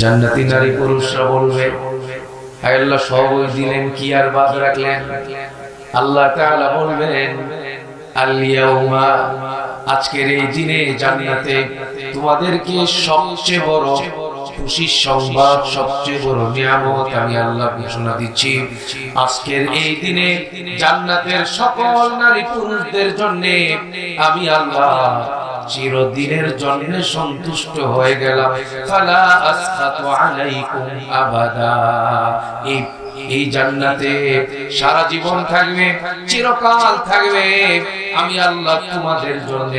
জান্নাতি নারী পুরুষরা বলবে, হে আল্লাহ সবই দিলেন কি আর বাদ রাখলেন? আল্লাহ তাআলা বলবেন, আল ইয়াউমা, আজকের এই দিনে জান্নাতে তোমাদেরকে সবচেয়ে বড় খুশির সংবাদ, সবচেয়ে বড় নিয়ামত আমি আল্লাহ ঘোষণা দিচ্ছি। আজকের এই দিনে জান্নাতের সকল নারী পুরুষদের জন্য আমি আল্লাহ চিরদিনের জন্য সন্তুষ্ট হয়ে গেলাম। ফালা আসখাতু আলাইকুম আবাদা, এই জান্নাতে সারা জীবন থাকবে, চিরকাল থাকবে। আমি আল্লাহ তোমাদের জন্য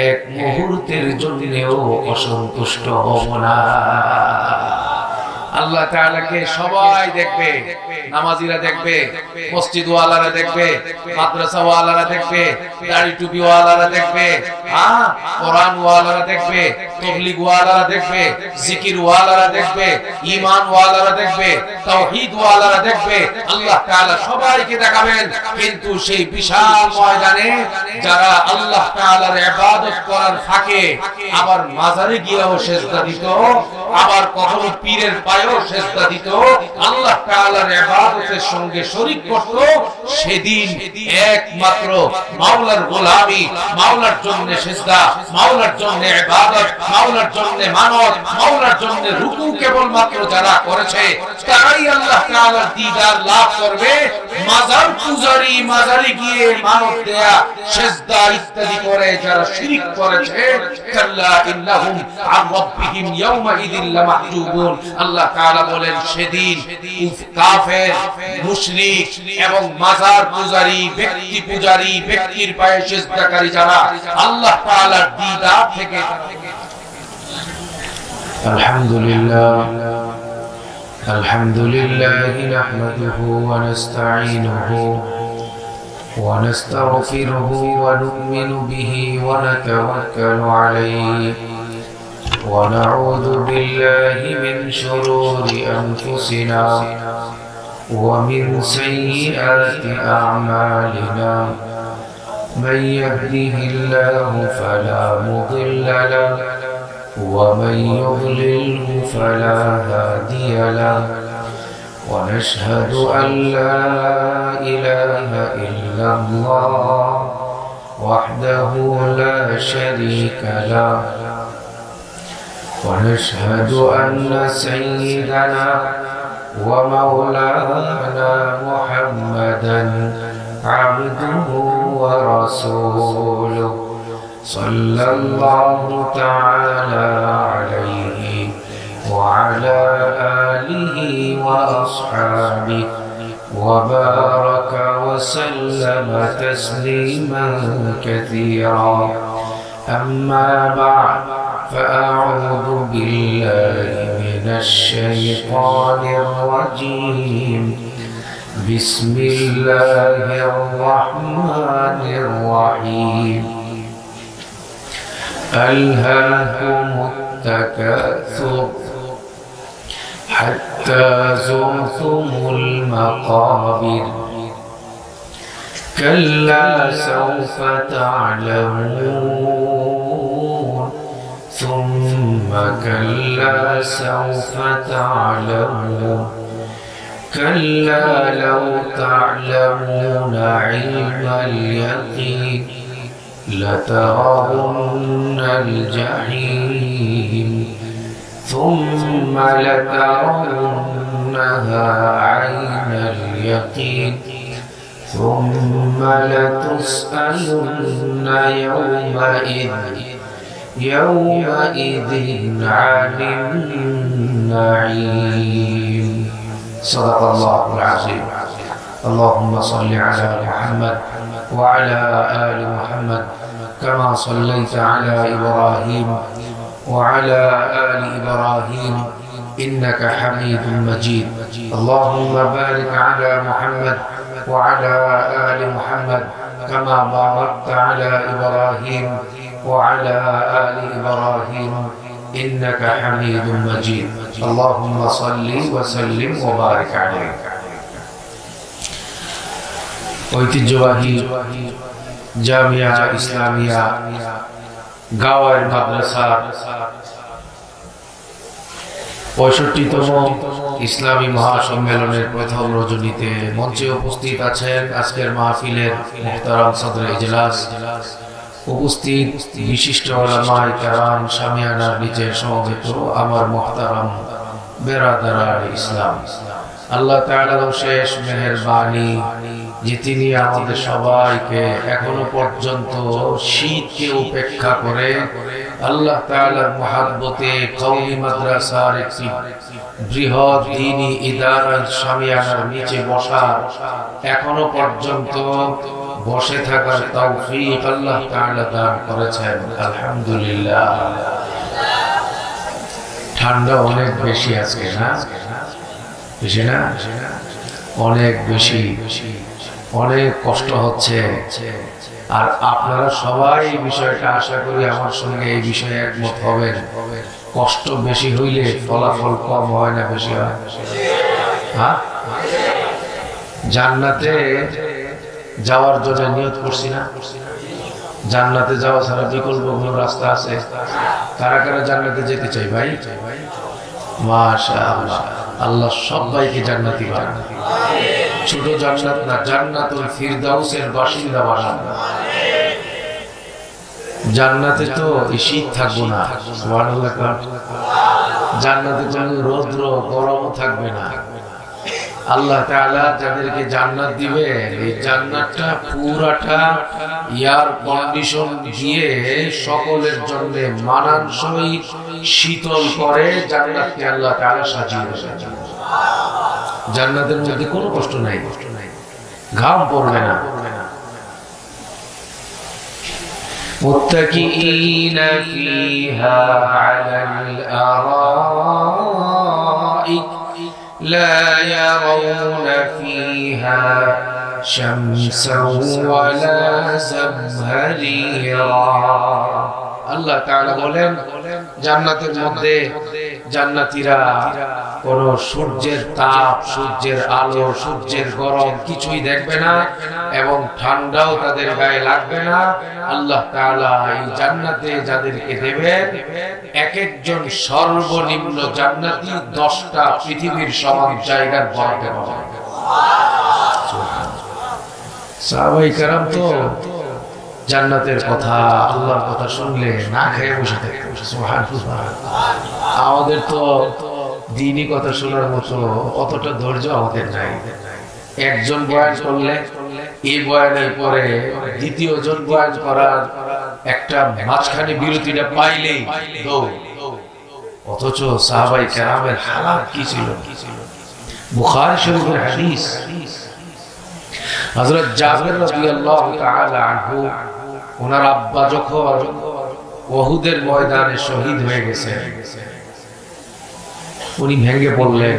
এক মুহূর্তের জন্যও অসন্তুষ্ট হব না। আল্লাহ তাআলাকে সবাই দেখবে, নামাজিরা দেখবে, মসজিদ ওয়ালারা দেখবে, মাদ্রাসা ওয়ালারা দেখবে, দাড়ি টুপি ওয়ালারা দেখবে, কোরআন ওয়ালারা দেখবে, তাবলীগ ওয়ালারা দেখবে, জিকির ওয়ালারা দেখবে, ঈমান ওয়ালারা দেখবে, তাওহীদ ওয়ালারা দেখবে। আল্লাহ তাআলা সবাইকে দেখাবেন। কিন্তু সেই বিশাল ময়দানে যারা আল্লাহ তাআলার ইবাদত করার ফাঁকে আবার মাজারে গিয়েও সিজদা দিত, আবার কখনো পীরের পায়েও সিজদা দিত, আল্লাহ তাআলার ইবাদতের সঙ্গে শরীক করত, সেদিন একমাত্র মাওলার গোলামি, মাওলার জন্য সিজদা, মাওলার জন্য ইবাদত, মাওলার জন্য মানত, মাওলার জন্য রুকু কেবলমাত্র যারা করেছে তারাই আল্লাহ তাআলার দিদার লাভ করবে। মাজার পূজারি, মাজারে গিয়ে মানত দেয়া, সিজদা ইত্যাদি করে যারা শিরক করেছে, কাল্লা ইন্নাহুম আন রাব্বিহিম ইয়াওমা ইযিল লামাহজুবুন। আল্লাহ তাআলা বলেন সেদিন কাফের, মুশরিক এবং মাজার পূজারি, ব্যক্তি পূজারি, ব্যক্তির পায়ে সিজদাকারী যারা আল্লাহ তাআলার দিদার থেকে। আলহামদুলিল্লাহ, আলহামদুলিল্লাহ নাহমাদুহু ওয়া নাস্তাঈনুহু ওয়া নাস্তাগফিরুহু ওয়া নু'মিনু বিহি ওয়া নাতাওয়াক্কালু আলাইহি ওয়া নাউযু বিল্লাহি মিন শুরুরি আনফুসিনা ওয়া মিন সাইয়্যাতি আ'মালিনা। মান ইয়াহদিহিল্লাহু ফালা মুদিল্লা লাহু ومن يضلله فلا هادي له ونشهد أن لا إله إلا الله وحده لا شريك له ونشهد أن سيدنا ومولانا محمدا عبده ورسوله صلى الله تعالى عليه وعلى آله وأصحابه وبارك وسلم تسليما كثيرا. أما بعد، فأعوذ بالله من الشيطان الرجيم. بسم الله الرحمن الرحيم. ألهاكم التكاثر حتى زرتم المقابر كلا سوف تعلمون ثم كلا سوف تعلمون كلا لو تعلمون علم اليقين لترون الجحيم ثم لترونها عين اليقين ثم لتسألن يومئذ عن النعيم. صدق الله العظيم. اللهم صل على محمد وعلى آل محمد كما صليت على إبراهيم وعلى آل إبراهيم إنك حميد مجيد. اللهم بارك على محمد وعلى آل محمد كما باركت على إبراهيم وعلى آل إبراهيم إنك حميد مجيد. اللهم صل وسلم وبارك عليه. ঐতিহ্যবাহী জামিয়া ইসলামিয়া গাওয়ার মাদ্রাসার 65তম ইসলামী মহাসম্মেলনের প্রথম রজনীতে মঞ্চে উপস্থিত আছেন আজকের মাহফিলের মুহতারাম সদর ইজলাস, উপস্থিত বিশিষ্ট উলামায়ে কেরাম, শামিয়ানার নিচে সমবেত আমার মুহতারাম বেরাদারান ইসলাম। আল্লাহ তাআলার অশেষ মেহেরবানি যে তিনি আমাদের সবাইকে এখনো পর্যন্ত শীতকে উপেক্ষা করে আল্লাহ তাআলার মহব্বতে কওমি মাদ্রাসার একটি বৃহৎ দ্বীনি ইদারার শামিয়ানার নিচে বসার, এখনো পর্যন্ত বসে থাকার তৌফিক আল্লাহ তাআলা দান করেছেন। আলহামদুলিল্লাহ। ঠান্ডা অনেক বেশি আজকে, না বেশি? না অনেক বেশি, অনেক কষ্ট হচ্ছে। আর আপনারা সবাই এই বিষয়টা আশা করি আমার সঙ্গে এই বিষয়ে একমত হবেন, কষ্ট বেশি হইলে ফলাফল কম হয় না বেশি হয়? হ্যাঁ, জান্নাতে যাওয়ার জন্য নিয়ত করছি না? জান্নাতে যাওয়া ছাড়া বিকল্প কোনো রাস্তা আছে? কারা কারা জান্নাতে যেতে চাই ভাই? মাশাআল্লাহ, আল্লাহ সবাইকে জান্নাতি বানান। ছোট জান্নাত না, জান্নাতুল ফিরদাউসের বাসিন্দা বানান। জান্নাতে তো শীত থাকবে না, সুবহানাল্লাহ। জান্নাতে কোনো রৌদ্র গরমও থাকবে না। আল্লাহ তাআলা যাদেরকে জান্নাত দিবে, এই জান্নাতটা পুরাটা এয়ার কন্ডিশন দিয়ে সকলের জন্য মানানসই শীতল করে জান্নাতকে আল্লাহ তাআলা সাজিয়ে দেবেন। জান্নাতের মধ্যে কোনো কষ্ট নাই, ঘাম পড়বে না। মুত্তাকিইনা ফিহা আলাল আরাইক لا يرون فيها شمسا ولا زمهريرا। আল্লাহ তাআলা বলেন জান্নাতের মধ্যে জান্নাতীরা কোন সূর্যের তাপ, সূর্যের আলো, সূর্যের গরম কিছুই দেখবে না এবং ঠান্ডাও তাদের গায়ে লাগবে না। আল্লাহ তাআলা এই জান্নাতে যাদেরকে দেবেন, এক একজন সর্বনিম্ন জান্নাতি 10টা পৃথিবীর সমান জায়গার বরাদ্দ পাবেন। সাহাবায়ে কেরাম তো জান্নাতের কথা, আল্লাহর কথা শুনলে না খেয়ে বসে থাকতেন। সুবহানাল্লাহ। আমাদের তো দ্বীনি কথা শোনার মতো অতটা ধৈর্য আমাদের নাই। একজন বয়ান করলে এই বয়ানের পরে দ্বিতীয় জন বয়ান করার একটা মাঝখানে বিরতিটা পাইলেই দৌড়। অথচ সাহাবায়ে কেরামের হালাত কি ছিল? বুখারী শরীফের হাদিস, হযরত জাবের রাদিয়াল্লাহু তাআলা আনহু, ওনার আব্বা যখন উহুদের ময়দানে শহীদ হয়ে গেছে, উনি ভেঙে পড়লেন,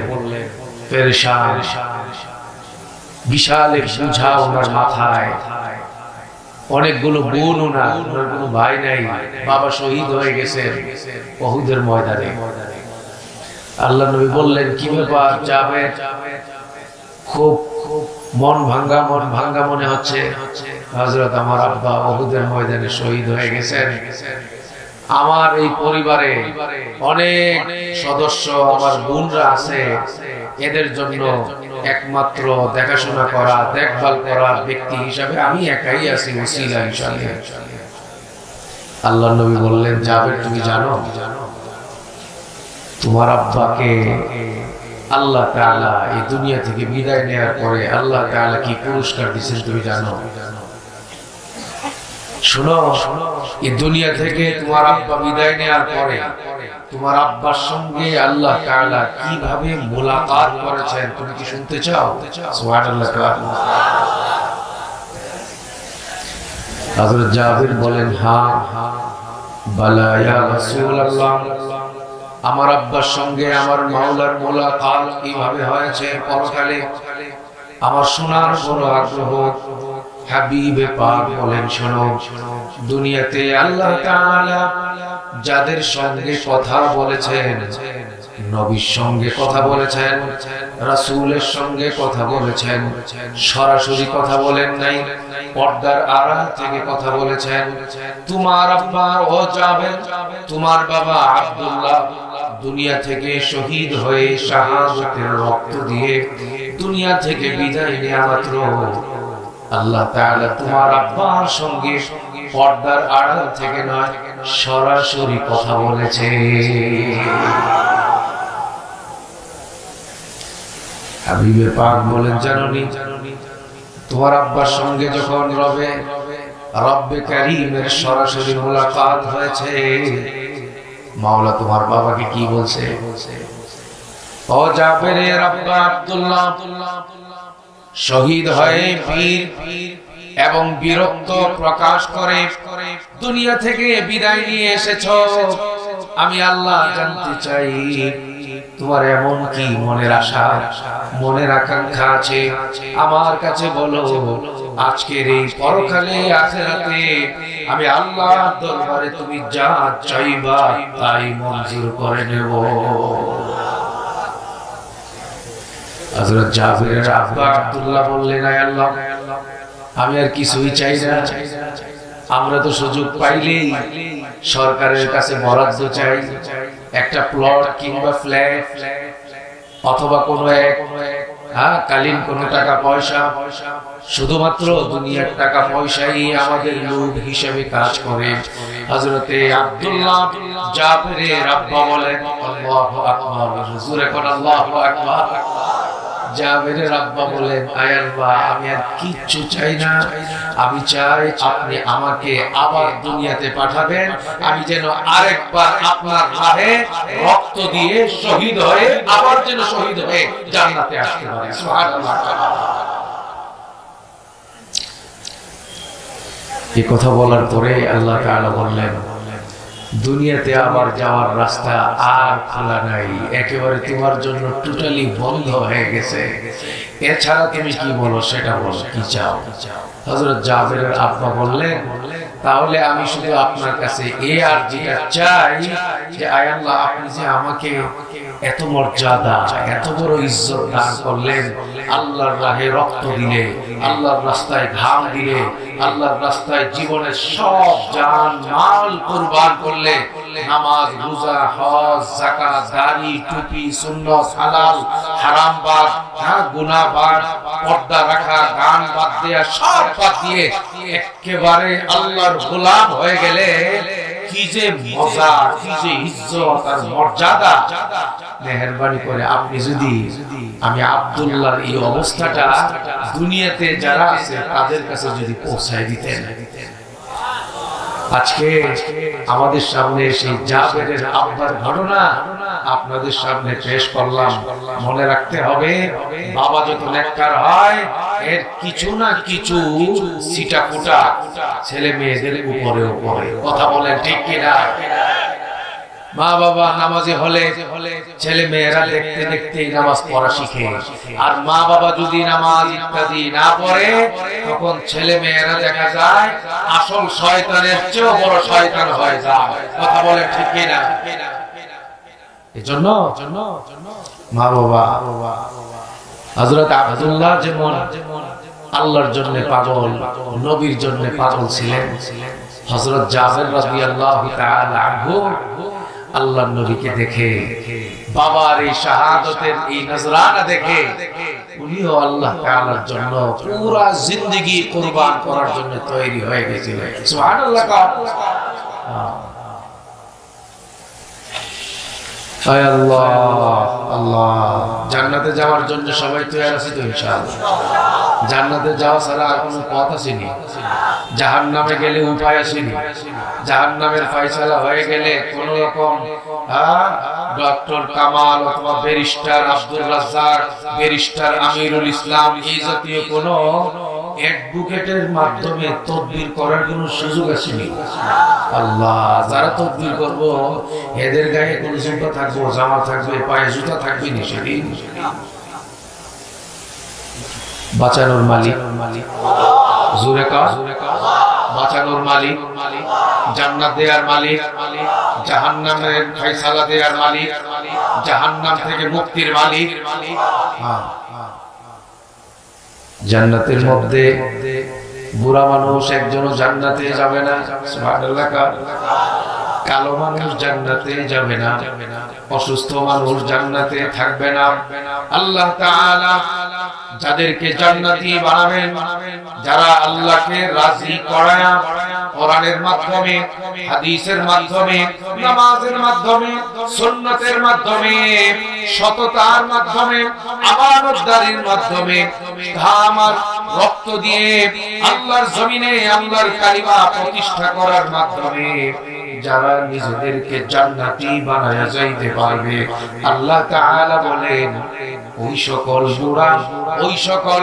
পেরেশান, বিশাল এক বোঝা ওনার মাথায়, অনেকগুলো বোন, ওনার কোনো ভাই নাই, বাবা শহীদ হয়ে গেছে উহুদের ময়দানে। আল্লাহ নবী বললেন, কি ব্যাপার জাবের? খুব মন ভাঙ্গা মনে হচ্ছে। হযরত আমার আব্বা উহুদের ময়দানে শহীদ হয়ে গেছেন। আমার এই পরিবারে অনেক সদস্য, আমার বোনরা আছে, এদের জন্য একমাত্র দেখাশোনা করা, দেখভাল করার ব্যক্তি হিসাবে আমি একাই আছি, ওসিলা হিসাবে। আল্লাহর নবী বললেন, জাবের তুমি জানো তোমার আব্বাকে আল্লাহ তাআলা এই দুনিয়া থেকে বিদায় নেওয়ার পরে আল্লাহ তাআলা কি পুরস্কার দিয়েছেন তুমি জানো? শোনো, এই দুনিয়া থেকে তোমার আব্বা বিদায় নেওয়ার পরে তোমার আব্বার সঙ্গে আল্লাহ তাআলা কিভাবে মুলাকাত করেছেন তুমি কি শুনতে চাও? সুবহানাল্লাহ। হযরত জাবের বলেন, হ্যাঁ বালা ইয়া রাসূলুল্লাহ, আমার আব্বার সঙ্গে আমার মাওলার মুলাকাত কিভাবে হয়েছে পরকালে আমার শোনার বড় আগ্রহ। হাবিবে পাক বলেন, শোনো, দুনিয়াতে আল্লাহ তাআলা যাদের সঙ্গে কথা বলেছেন, নবীর সঙ্গে কথা বলেছেন, রাসূলের সঙ্গে কথা বলেছেন, সরাসরি কথা বলেন নাই, পর্দার আড়াল থেকে কথা বলেছেন। তোমার আব্বা ও জাবের, তোমার বাবা আব্দুল্লাহ দুনিয়া থেকে শহীদ হয়ে শাহাদাতের রক্ত দিয়ে দুনিয়া থেকে বিদায় নেওয়া মাত্র আল্লাহ তাআলা তোমার আব্বার সঙ্গে পর্দার আড়াল থেকে নয় সরাসরি কথা বলেছে। হাবিবে পাক বলেন, জানোনি তোমার আব্বার সঙ্গে যখন রব্বে কারীমের সরাসরি মুলাকাত হয়েছে, মাওলা তোমার বাবাকে কি বলছে? ও জাবেরের আব্বা আব্দুল্লাহ, শহীদ হয়ে বীর এবং বীরত্ব প্রকাশ করে দুনিয়া থেকে বিদায় নিয়ে এসেছো। আমি আল্লাহ জানতে চাই তোমার এমন কি মনের আশা, মনের আকাঙ্ক্ষা আছে? আমার কাছে বলো। আজকের এই পরকালে আখিরাতে আমি আল্লাহর দরবারে তুমি যা চাইবা তাই মঞ্জুর করে নেব। হযরত জাবেরের আব্বা আব্দুল্লাহ বললেন, আয় আল্লাহ, আমি আর কিছুই চাই না। আমরা তো সুযোগ পাইলেই সরকারের কাছে বরাদ্দ চাই, একটা প্লট কিংবা ফ্ল্যাট অথবা কোনো এক কালীন কোনো টাকা পয়সা, শুধুমাত্র দুনিয়ার টাকা পয়সাই আমাদের লোভ হিসেবে কাজ করে। হযরতে আব্দুল্লাহ জাবেরের আব্বা বলেন, আল্লাহু আকবার, হুজুর এখন আল্লাহু আকবার। জাবেরের আব্বা বলেন, আয় আল্লাহ, আমি আর কিচ্ছু চাই না। আমি চাই আপনি আমাকে আবার দুনিয়াতে পাঠাবেন, আমি যেন আরেকবার আপনার রাহে রক্ত দিয়ে শহীদ হয়ে আবার যেন শহীদ হয়ে জান্নাতে আসতে পারি। সুবহানাল্লাহ। এই কথা বলার পরে আল্লাহ তাআলা বললেন, দুনিয়াতে আবার যাওয়ার রাস্তা আর খোলা নাই, একেবারে তোমার জন্য টোটালি বন্ধ হয়ে গেছে। এছাড়া তুমি কি বলো সেটা বলো, কি চাও? হযরত জাবেরের আব্বা বললেন, তাহলে আমি শুধু আপনার কাছে এই আরজিটা চাই যে আয় আল্লাহ, আপনি যে আমাকে এত মর্যাদা, এত বড় ইজ্জত দান করলেন, আল্লাহর রাহে রক্ত দিলে, আল্লাহর রাস্তায় ঘাম দিলে, আল্লাহর রাস্তায় জীবনের সব জান মাল কুরবান করলে, নামাজ, রোজা, হজ, যাকাত, দাড়ি, টুপি, সুন্নাত, হালাল, হারাম বাদ, গুনাহ বাদ, পর্দা রাখা, গান বাদ দেয়া, সব বাদ দিয়ে একেবারে আল্লাহর গোলাম হয়ে গেলে কি যে মজা, কি যে ইজ্জত আর মর্যাদা। মেহেরবানি করে আপনি যদি আমি আব্দুল্লাহর এই অবস্থাটা দুনিয়াতে যারা আছে তাদের কাছে যদি পৌঁছায় দিতেন। আজকে আমাদের সামনে সেই জাবেরের আব্বার ঘটনা আপনাদের সামনে পেশ করলাম। মনে রাখতে হবে, বাবা যত নেককার হয় এর কিছু না কিছু ছিটাফোঁটা ছেলে মেয়েদের উপরে উপরে। কথা বলেন ঠিক কিনা? মা বাবা নামাজি হলে ছেলে মেয়েরা দেখতে দেখতেই নামাজ পড়া শিখে, আর মা বাবা যদি নামাজ ইত্যাদি না পড়ে তখন ছেলে মেয়েরা দেখা যায় আসল শয়তানের চেয়েও বড় শয়তান হয়ে যায়। কথা বলে ঠিক কিনা? এজন্য মা বাবা, হযরত আব্দুল্লাহ যেমন আল্লাহর জন্য পাগল, নবীর জন্য পাগল ছিলেন, হযরত জাবের রাদিয়াল্লাহু তাআলা আনহু আল্লাহর নবীকে দেখে, বাবার এই শাহাদাতের এই নজরানা দেখে উনিও আল্লাহ তাআলার জন্য পুরা জিন্দেগি কুরবান করার জন্য তৈরি হয়ে গেছিলেন। সুবহানাল্লাহ। হায় আল্লাহ, আল্লাহ, জান্নাতে যাওয়ার জন্য সবাই তৈরি আছে তো ইনশাআল্লাহ? জান্নাতে যাওয়া ছাড়া আর কোনো পথ আসেনি। জাহান্নামে গেলে উপায় আসেনি। জাহান্নামের ফয়সালা হয়ে গেলে কোন রকম ডক্টর কামাল অথবা ব্যারিস্টার আব্দুর রাজ্জাক, ব্যারিস্টার আমিরুল ইসলাম এই জাতীয় কোন অ্যাডভোকেটের মাধ্যমে তদবির করার কোনো সুযোগ আসেনি। আল্লাহ, যারা তদবির করব এদের গায়ে কোন জুতা থাকবে, জামা থাকবে, পায়ে জুতা থাকবে না। সেদিন বাঁচানোর মালিক, জোরে কাজ, বাঁচানোর মালিক, জান্নাত দেওয়ার মালিক, জাহান্নামের ফয়সালা দেওয়ার মালিক, জাহান্নাম থেকে মুক্তির মালিক। জান্নাতের মধ্যে বুড়া মানুষ একজনও জান্নাতে যাবে না। সুবহানাল্লাহ। কালো মানুষ জান্নাতে যাবে না, অসুস্থ মানুষ জান্নাতে থাকবে না। আল্লাহ তাআলা যাদেরকে জান্নাতি বানাবেন, যারা আল্লাহকে রাজি করায়া কোরআনের মাধ্যমে, হাদিসের মাধ্যমে, নামাজের মাধ্যমে, সুন্নাতের মাধ্যমে, সততার মাধ্যমে, আমানতদারির মাধ্যমে, ঘাম আর রক্ত দিয়ে আল্লাহর জমিনে আল্লাহর কালিমা প্রতিষ্ঠা করার মাধ্যমে যারা নিজেদেরকে জান্নাতি বানায়া যাইতে পারবে, আল্লাহ তাআলা বলেন ওই সকল বুড়া, ওই সকল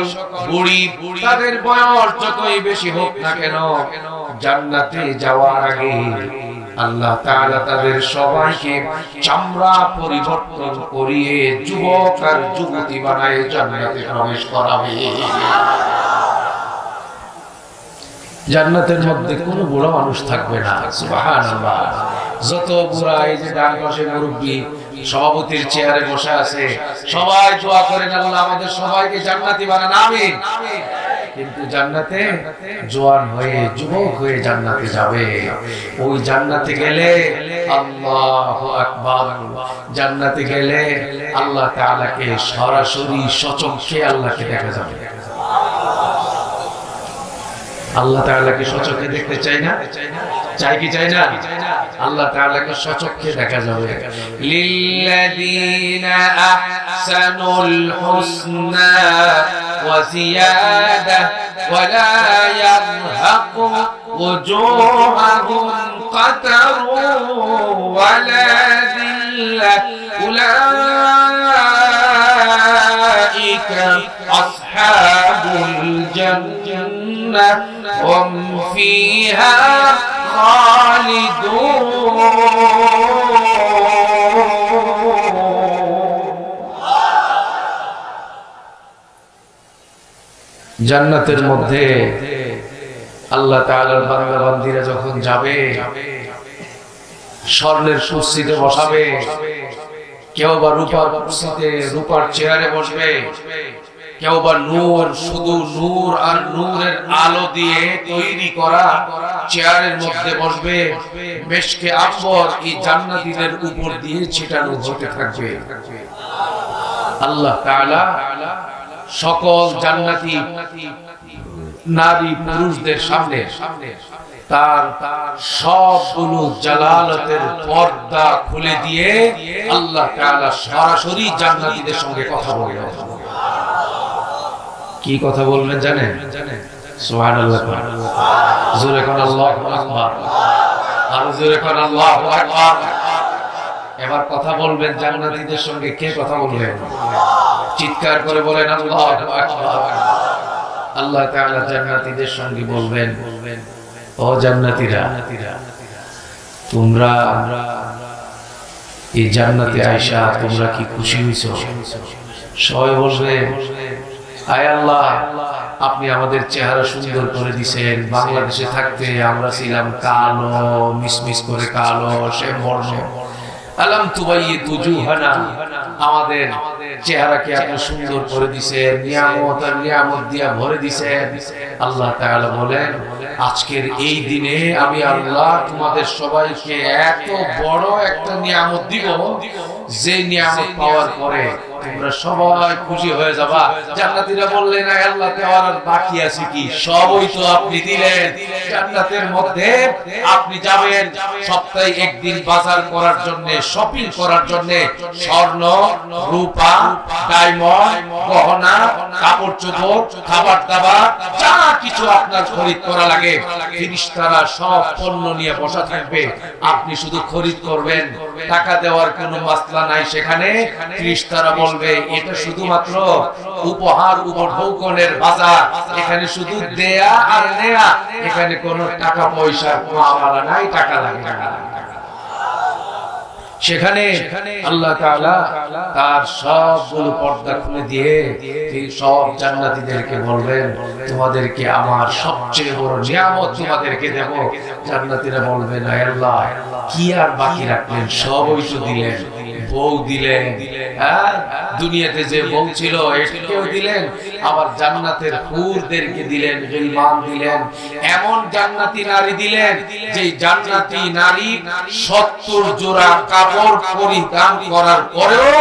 বুড়ি, তাদের বয়স যতই বেশি হোক না কেন, জান্নাতে যাওয়ার আগে আল্লাহ তাআলা তাদের সবাইকে চামড়া পরিবর্তন করিয়ে যুবক আর যুবতী বানায় জান্নাতে প্রবেশ করাবে। জান্নাতের মধ্যে কোনো বুড়া মানুষ থাকবে না। সুবহানাল্লাহ। যত বুড়া, এই যে ডান পাশে মুরব্বি সভাপতির চেয়ারে বসে আছে, সবাই দোয়া করেন আল্লাহ আমাদের সবাইকে জান্নাতি বানান, আমিন। কিন্তু জান্নাতে জওয়ান হয়ে, যুবক হয়ে জান্নাতে যাবে। ওই জান্নাতে গেলে আল্লাহু আকবার, জান্নাতে গেলে আল্লাহ তাআলাকে সরাসরি সচক্ষে আল্লাহকে দেখা যাবে। আল্লাহ তাআলাকে সচক্ষে দেখতে চাই না? চাই কি চাই না? আল্লাহ তাআলাকে সচক্ষে দেখা যাবে। লিল্লাযীনা আহসানুল হুসনা ওয়া জিয়াদা ওয়া লা ইয়ারহাকু ওয়াজুহাহুম কাতারু ওয়া লা যিল্লা উলাইকা আসহাবুল জান্নাহ হুম ফিহা জান্নাতের মধ্যে আল্লাহ তাআলার বান্দা বান্দীরা যখন যাবে, স্বর্ণের কুরসিতে বসাবে, কেউ বা রূপার কুরসিতে, রূপার চেয়ারে বসবে, কেউ বা নূর, শুধু নূর আর নূরের আলো দিয়ে তৈরি করা চেয়ারের মধ্যে বসবে। মেশকে আম্বর এই জান্নাতীদের উপর দিয়ে ছিটানো হতে থাকবে। আল্লাহ তাআলা সকল জান্নাতি নারী পুরুষদের সামনে তার সবগুলো জালালতের পর্দা খুলে দিয়ে আল্লাহ তাআলা সরাসরি জান্নাতীদের সঙ্গে কথা বলবেন। কি কথা বলবেন জানেন? সুবহানাল্লাহ। জোরে কোন আল্লাহু আকবার, আর জোরে কোন আল্লাহু আকবার। এবার কথা বলবেন জান্নাতীদের সঙ্গে। কে কথা বলবেন? চিৎকার করে বলেন আল্লাহু আকবার। আল্লাহ তাআলা জান্নাতীদের সঙ্গে বলবেন, ও জান্নাতীরা, তোমরা এই জান্নাতে আয়েশা তোমরা কি খুশি হইছো? সবাই বলবে, আয় আল্লাহ, আপনি আমাদের চেহারা সুন্দর করে দিয়েছেন। বাংলাদেশে থাকতে আমরা ছিলাম কালো, মিসমিস করে কালো, সে বর্ণ। আলাম তুবাইয়িতু জুহানা, আমাদের চেহারাকে আপনি সুন্দর করে দিয়েছেন, নিয়ামত আর নিয়ামত দিয়া ভরে দিয়েছেন। আল্লাহ তাআলা বলেন, আজকের এই দিনে আমি আল্লাহ তোমাদের সবাইকে এত বড় একটা নিয়ামত দিব, যে নিয়ামত পাওয়ার পরে তোমরা সবাই খুশি হয়ে যাবা। জান্নাতীরা বললেন, আয় আল্লাহ, দেওয়ার আর বাকি আছে কি? সবই তো আপনি দিলেন। জান্নাতের মধ্যে আপনি যাবেন সপ্তাহে একদিন বাজার করার জন্য, শপিং করার জন্য, স্বর্ণ, রূপা, ডায়মন্ড, গহনা, কাপড় চোপড়, খাবার দাবার, যা কিছু আপনার খরিদ করা লাগে, ফেরেশতারা সব পণ্য নিয়ে বসা থাকবে। আপনি শুধু খরিদ করবেন, টাকা দেওয়ার কোনো মাসলা নাই। সেখানে ফেরেশতারা বলবে, এটা শুধুমাত্র উপহার উপভোগনের বাজার, এখানে শুধু দেয়া আর নেয়া, এখানে কোনো টাকা পয়সার মামলা নাই, টাকা লাগে না। সেখানে আল্লাহ তাআলা তার সবগুলো পর্দা খুলে দিয়ে সব জান্নাতীদেরকে বলবেন, তোমাদেরকে আমার সবচেয়ে বড় নিয়ামত তোমাদেরকে দেব। জান্নাতীরা বলবেন, আয় আল্লাহ, কি আর বাকি রাখলেন? সবই তো দিলেন। বউ দিলেন, হ্যাঁ দুনিয়াতে যে বউ ছিল এটাকেও দিলেন, আবার জান্নাতের হুরদেরকে দিলেন, গিলমান দিলেন। এমন জান্নাতি নারী দিলেন যে জান্নাতি নারী 70 জোড়া কাপড় পরিধান করার পরেও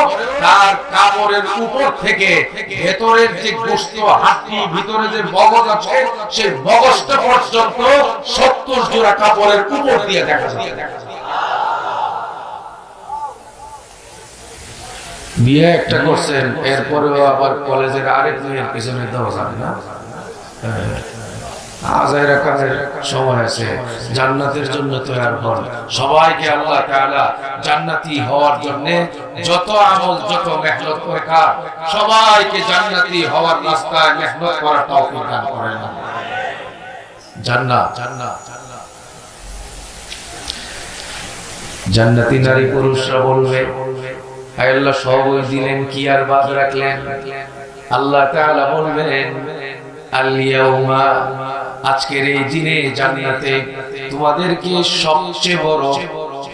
তার কাপড়ের উপর থেকে ভেতরের যে গোশত, হাড্ডি, ভিতরে যে মগজ আছে সেই মগজটা পর্যন্ত 70 জোড়া কাপড়ের উপর দিয়ে দেখা যায়। বিয়ে একটা করছেন, এরপরেও আবার কলেজের আরেক মেয়ের পিছনে দেওয়া যাবে না। আজায় রাখার সময় আছে, জান্নাতের জন্য তৈরি হন। সবাইকে আল্লাহ তাআলা জান্নাতি হওয়ার জন্য যত আমল, যত মেহনত করে কার, সবাইকে জান্নাতি হওয়ার রাস্তায় মেহনত করার তৌফিক দান করেন। জান্নাত, জান্নাতি নারী পুরুষরা বলবে, আয় আল্লাহ সবই দিলেন, কি আর বাদ রাখলেন? আল্লাহ তাআলা বলবেন, আল-ইয়াউমা, আজকের এই দিনে জান্নাতে তোমাদেরকে সবচেয়ে বড়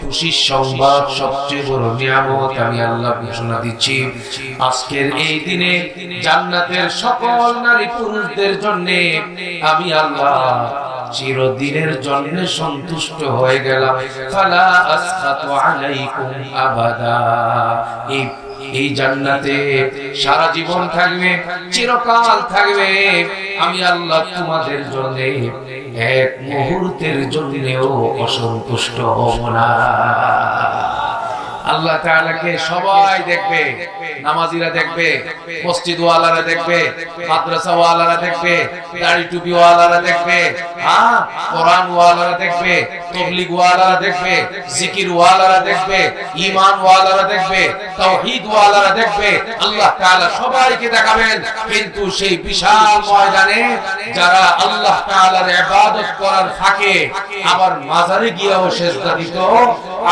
খুশির সংবাদ, সবচেয়ে বড় নিয়ামত আমি আল্লাহ ঘোষণা দিচ্ছি। আজকের এই দিনে জান্নাতের সকল নারী পুরুষদের জন্য আমি আল্লাহ চিরদিনের জন্য সন্তুষ্ট হয়ে গেলাম। ফালা আসখাতু আলাইকুম আবাদা, এই জান্নাতে সারা জীবন থাকবে, চিরকাল থাকবে। আমি আল্লাহ তোমাদের জন্য এক মুহূর্তের জন্যও অসন্তুষ্ট হব না। আল্লাহ তাআলাকে সবাই দেখবে, নামাজিরা দেখবে, মসজিদ ওয়ালারা দেখবে, মাদ্রাসা ওয়ালারা দেখবে, দাড়ি টুপি ওয়ালারা দেখবে, হ্যাঁ কোরআন ওয়ালারা দেখবে, তাবলীগ ওয়ালারা দেখবে, জিকির ওয়ালারা দেখবে, ঈমান ওয়ালারা দেখবে, তাওহীদ ওয়ালারা দেখবে। আল্লাহ তাআলা সবাইকে দেখাবেন, কিন্তু সেই বিশাল ময়দানে যারা আল্লাহ তাআলার ইবাদত করার ফাঁকে আবার মাজারে গিয়েও সিজদা দিত,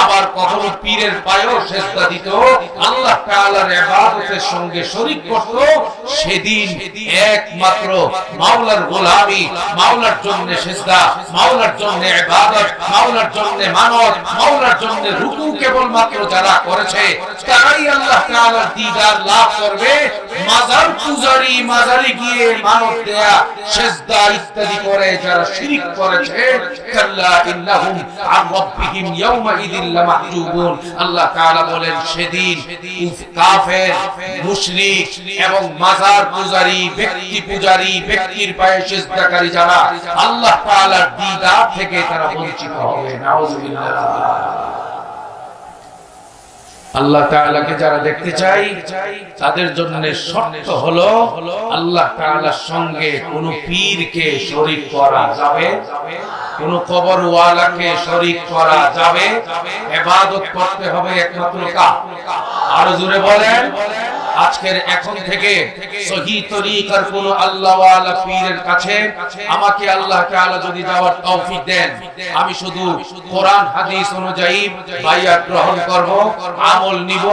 আবার কখনো পীরের পায়েও সিজদা দিত, আল্লাহ তাআলার ইবাদতের সঙ্গে শরীক করত, সেদিন একমাত্র মাওলার গোলামি, মাওলার জন্য সিজদা, মাওলার জন্য ইবাদত, মাওলার জন্য মানত, মাওলার জন্য রুকু কেবলমাত্র যারা করেছে তারাই আল্লাহ তাআলার দিদার লাভ করবে। মাজার পূজারি, মাজারে গিয়ে মানত দেয়া, সিজদা ইত্যাদি করে যারা শিরক করেছে, কাল্লা ইন্নাহুম আন রাব্বিহিম ইয়াওমা ইযিল লামাহজুবুন। আল্লাহ তাআলা বলেন সেদিন কাফের, মুশরিক এবং মাজার পূজারি, ব্যক্তি পূজারি, ব্যক্তির পায়ে সিজদাকারী যারা আল্লাহ তাআলার দিদার থেকে তারা বঞ্চিত হবে। নাউযুবিল্লাহ। আল্লাহ তাআলাকে যারা দেখতে চাই তাদের জন্য শর্ত হলো আল্লাহ তাআলার সঙ্গে কোন পীরকে শরীক করা যাবে, কোন কবরওয়ালাকে শরীক করা যাবে, ইবাদত করতে হবে একমাত্র কার? আরো জোরে বলেন। আজকের এখন থেকে সহি তরিকার কোন আল্লাহওয়ালা পীরের কাছে আমাকে আল্লাহ তাআলা যদি যাওয়ার তৌফিক দেন, আমি শুধু কোরআন হাদিস অনুযায়ী বায়াত গ্রহণ করব, আমল নিব,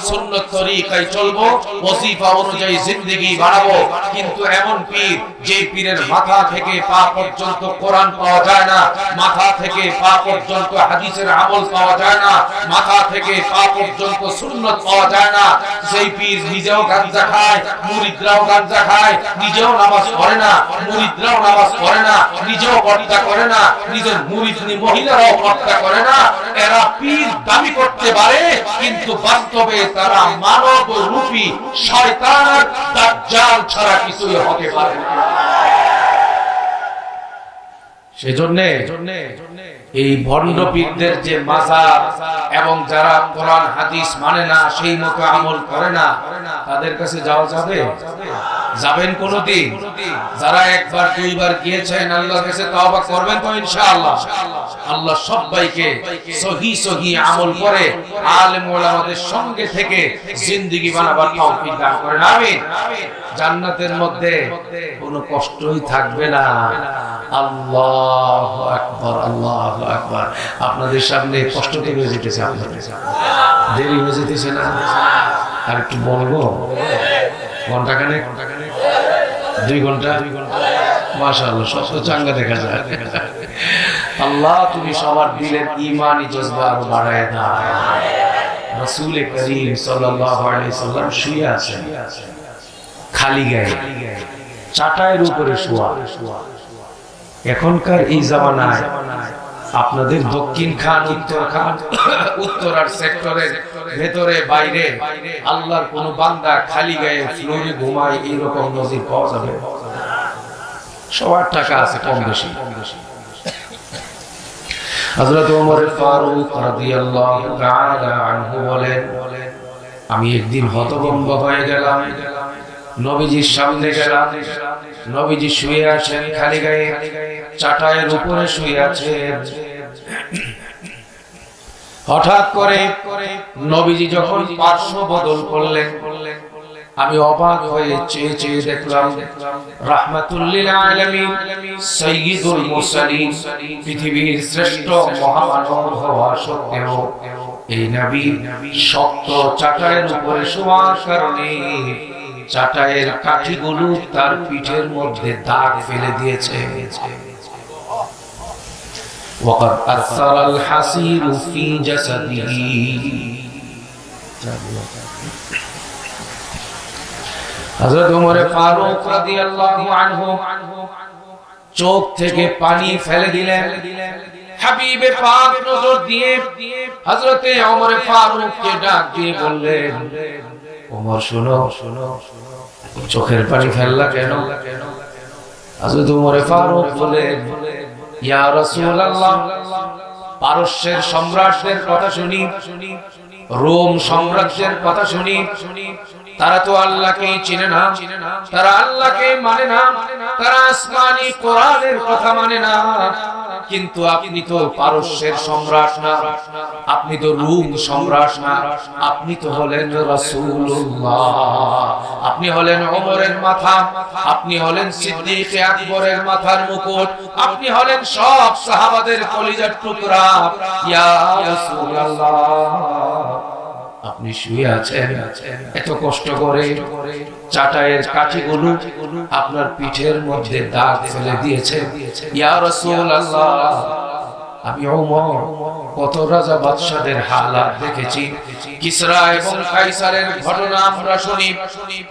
সুন্নাত তরিকায় চলব, ওয়াজিফা অনুযায়ী জিন্দেগি বানাবো। কিন্তু এমন পীর যে পীরের মাথা থেকে পা পর্যন্ত কোরআন পাওয়া যায় না, মাথা থেকে পা পর্যন্ত হাদিসের আমল পাওয়া যায় না, মাথা থেকে পা পর্যন্ত সুন্নাত পাওয়া যায় না, সেই পীর নিজেও গাঁজা খায়, মুরিদরাও গাঁজা খায়, নিজেও নামাজ পড়ে না, মুরিদরাও নামাজ পড়ে না, নিজেও পর্দা করে না, নিজের মুরিদ মহিলারাও পর্দা করে না। এরা পীর দাবি করতে পারে, কিন্তু বাস্তবে তারা মানব রূপী শয়তান দাজ্জাল ছাড়া কিছুই হতে পারে না। সেজন্য এই ভণ্ড পীরদের যে মাজার এবং যারা কোরআন হাদিস মানে না, সেই মতো আমল করে না, তাদের কাছে যাওয়া যাবে? যাবেন কোনদিন? যারা একবার দুইবার গিয়েছেন আল্লাহর কাছে তওবা করবেন তো ইনশাআল্লাহ। আল্লাহ সবাইকে সহি সহি আমল করে আলেম ওলামাদের সঙ্গে থেকে জিন্দেগি বানাবার তৌফিক দান করেন। আমিন। জান্নাতের মধ্যে কোনো কষ্টই থাকবে না। আল্লাহু আকবার, আল্লাহু আকবার। আপনাদের সামনে কষ্ট তো হয়ে যেতেছে, আপনাদের দেরি হয়ে যেতেছে না? আর একটু বলবো, ঘন্টাখানে, 2 ঘন্টা, মাশাআল্লাহ, সব তো চাঙ্গা দেখা যায়। আল্লাহ তুমি সবার দিলের ঈমানি জজবা আরো বাড়ায় দাও। রাসূল করিম সাল্লাল্লাহু আলাইহি সাল্লাম শুয়ে আছেন খালি গায়ে, চাটাইয়ের উপরে শোয়া। এখনকার এই জামানায় আপনাদের দক্ষিণ খান, উত্তর খান, উত্তরার সেক্টরের ভেতরে বাইরে আল্লাহর কোন বান্দা খালি গায়ে ফ্লোরে ঘুমায় এইরকম নজির পাওয়া যাবে? সবার টাকা আছে কম বেশি। হযরত ওমর ফারুক রাদিয়াল্লাহু তাআলা আনহু বলেন, আমি একদিন হতভম্ব হয়ে গেলাম, নবীজির সামনে গেলাম, নবীজি শুয়ে আছেন খালি গায়ে, চাটাইয়ের উপরে শুয়ে আছেন। হঠাৎ করে নবীজি যখন পার্শ্ব বদল করলেন, আমি অবাক হয়ে চেয়ে চেয়ে দেখলাম রাহমাতুল লিল আলামিন সাইয়্যিদুল মুরসালিন, পৃথিবীর শ্রেষ্ঠ মহামানব হওয়া সত্ত্বেও এই নবী শক্ত চাটাইয়ের উপরে শোয়ার কারণে চাটাইয়ের কাঠিগুলো তার পিঠের মধ্যে দাগ ফেলে দিয়েছে। ওয়াকাদ আসরাল হাসিরু ফি জাসাদিহি, হযরত ওমর ফারুক রাদিয়াল্লাহু আনহু চোখ থেকে পানি ফেলে দিলেন। হাবিবে পাক নজর দিয়ে হযরত ওমর ফারুককে ডাক দিয়ে বললেন, ওমর শোনো, চোখের পানি ফেললা কেন? হযরত ওমর ফারুক বলেন, ইয়া রাসূলুল্লাহ, পারস্যের সম্রাটদের কথা শুনি, রোম সাম্রাজ্যের কথা শুনি, তারা তো আল্লাহকে চিনে না, তারা আল্লাহকে মানে না, তারা আসমানি কোরআনের কথা মানে না। কিন্তু আপনি তো পারস্যের সম্রাট না, আপনি তো রোম সম্রাট না, আপনি তো হলেন রাসূলুল্লাহ, আপনি হলেন ওমরের মাথা, আপনি হলেন সিদ্দিক আকবরের মাথার মুকুট, আপনি হলেন সব সাহাবাদের কলিজার টুকরা। ইয়া রাসূলুল্লাহ, আপনি শুয়ে আছেন, এত কষ্ট করে চাটাইয়ের কাঠিগুলো আপনার পিঠের মধ্যে দাগ ফেলে দিয়েছে। ইয়া রাসূলুল্লাহ, আমি ওমর কত রাজা বাদশাদের হালাত দেখেছি, কিসরা এবং কাইসারের ঘটনা আমরা শুনি।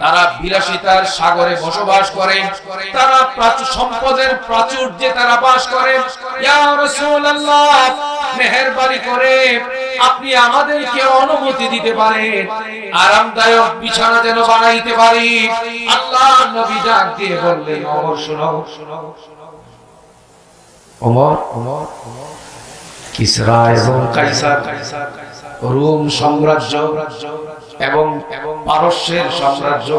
তারা বিলাসিতার সাগরে বসবাস করে, তারা সম্পদের প্রাচুর্যে তারা বাস করে। ইয়া রাসূলুল্লাহ, মেহেরবানি করে আপনি আমাদেরকে অনুমতি দিতে পারেন, আরামদায়ক বিছানা যেন বানাইতে পারি। আল্লাহ নবী ডাক দিয়ে বললেন, ওমর শোনো, ওমর, কিসরা এবং কাইসার, রোম সাম্রাজ্য এবং পারস্যের সাম্রাজ্য,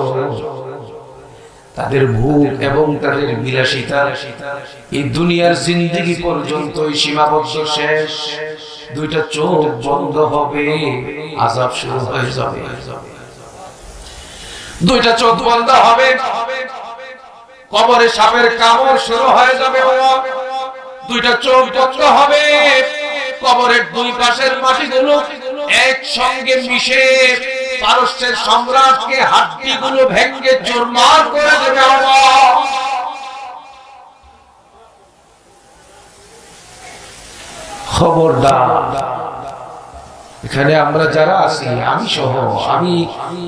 তাদের ভোগ এবং তাদের বিলাসিতা এই দুনিয়ার জিন্দেগি পর্যন্তই সীমাবদ্ধ। শেষ, দুইটা চোখ বন্ধ হবে, আযাব শুরু হয়ে যাবে। দুইটা চোখ বন্ধ হবে, কবরে সাপের কামড় শুরু হয়ে যাবে। দুইটা চোখ বন্ধ হবে, কবরের দুই পাশের মাটিগুলো একসঙ্গে মিশে পারস্যের সম্রাটকে হাড্ডিগুলো ভেঙে চুরমার করে দেবে। খবরদার, এখানে আমরা যারা আছি, আমি সহ, আমি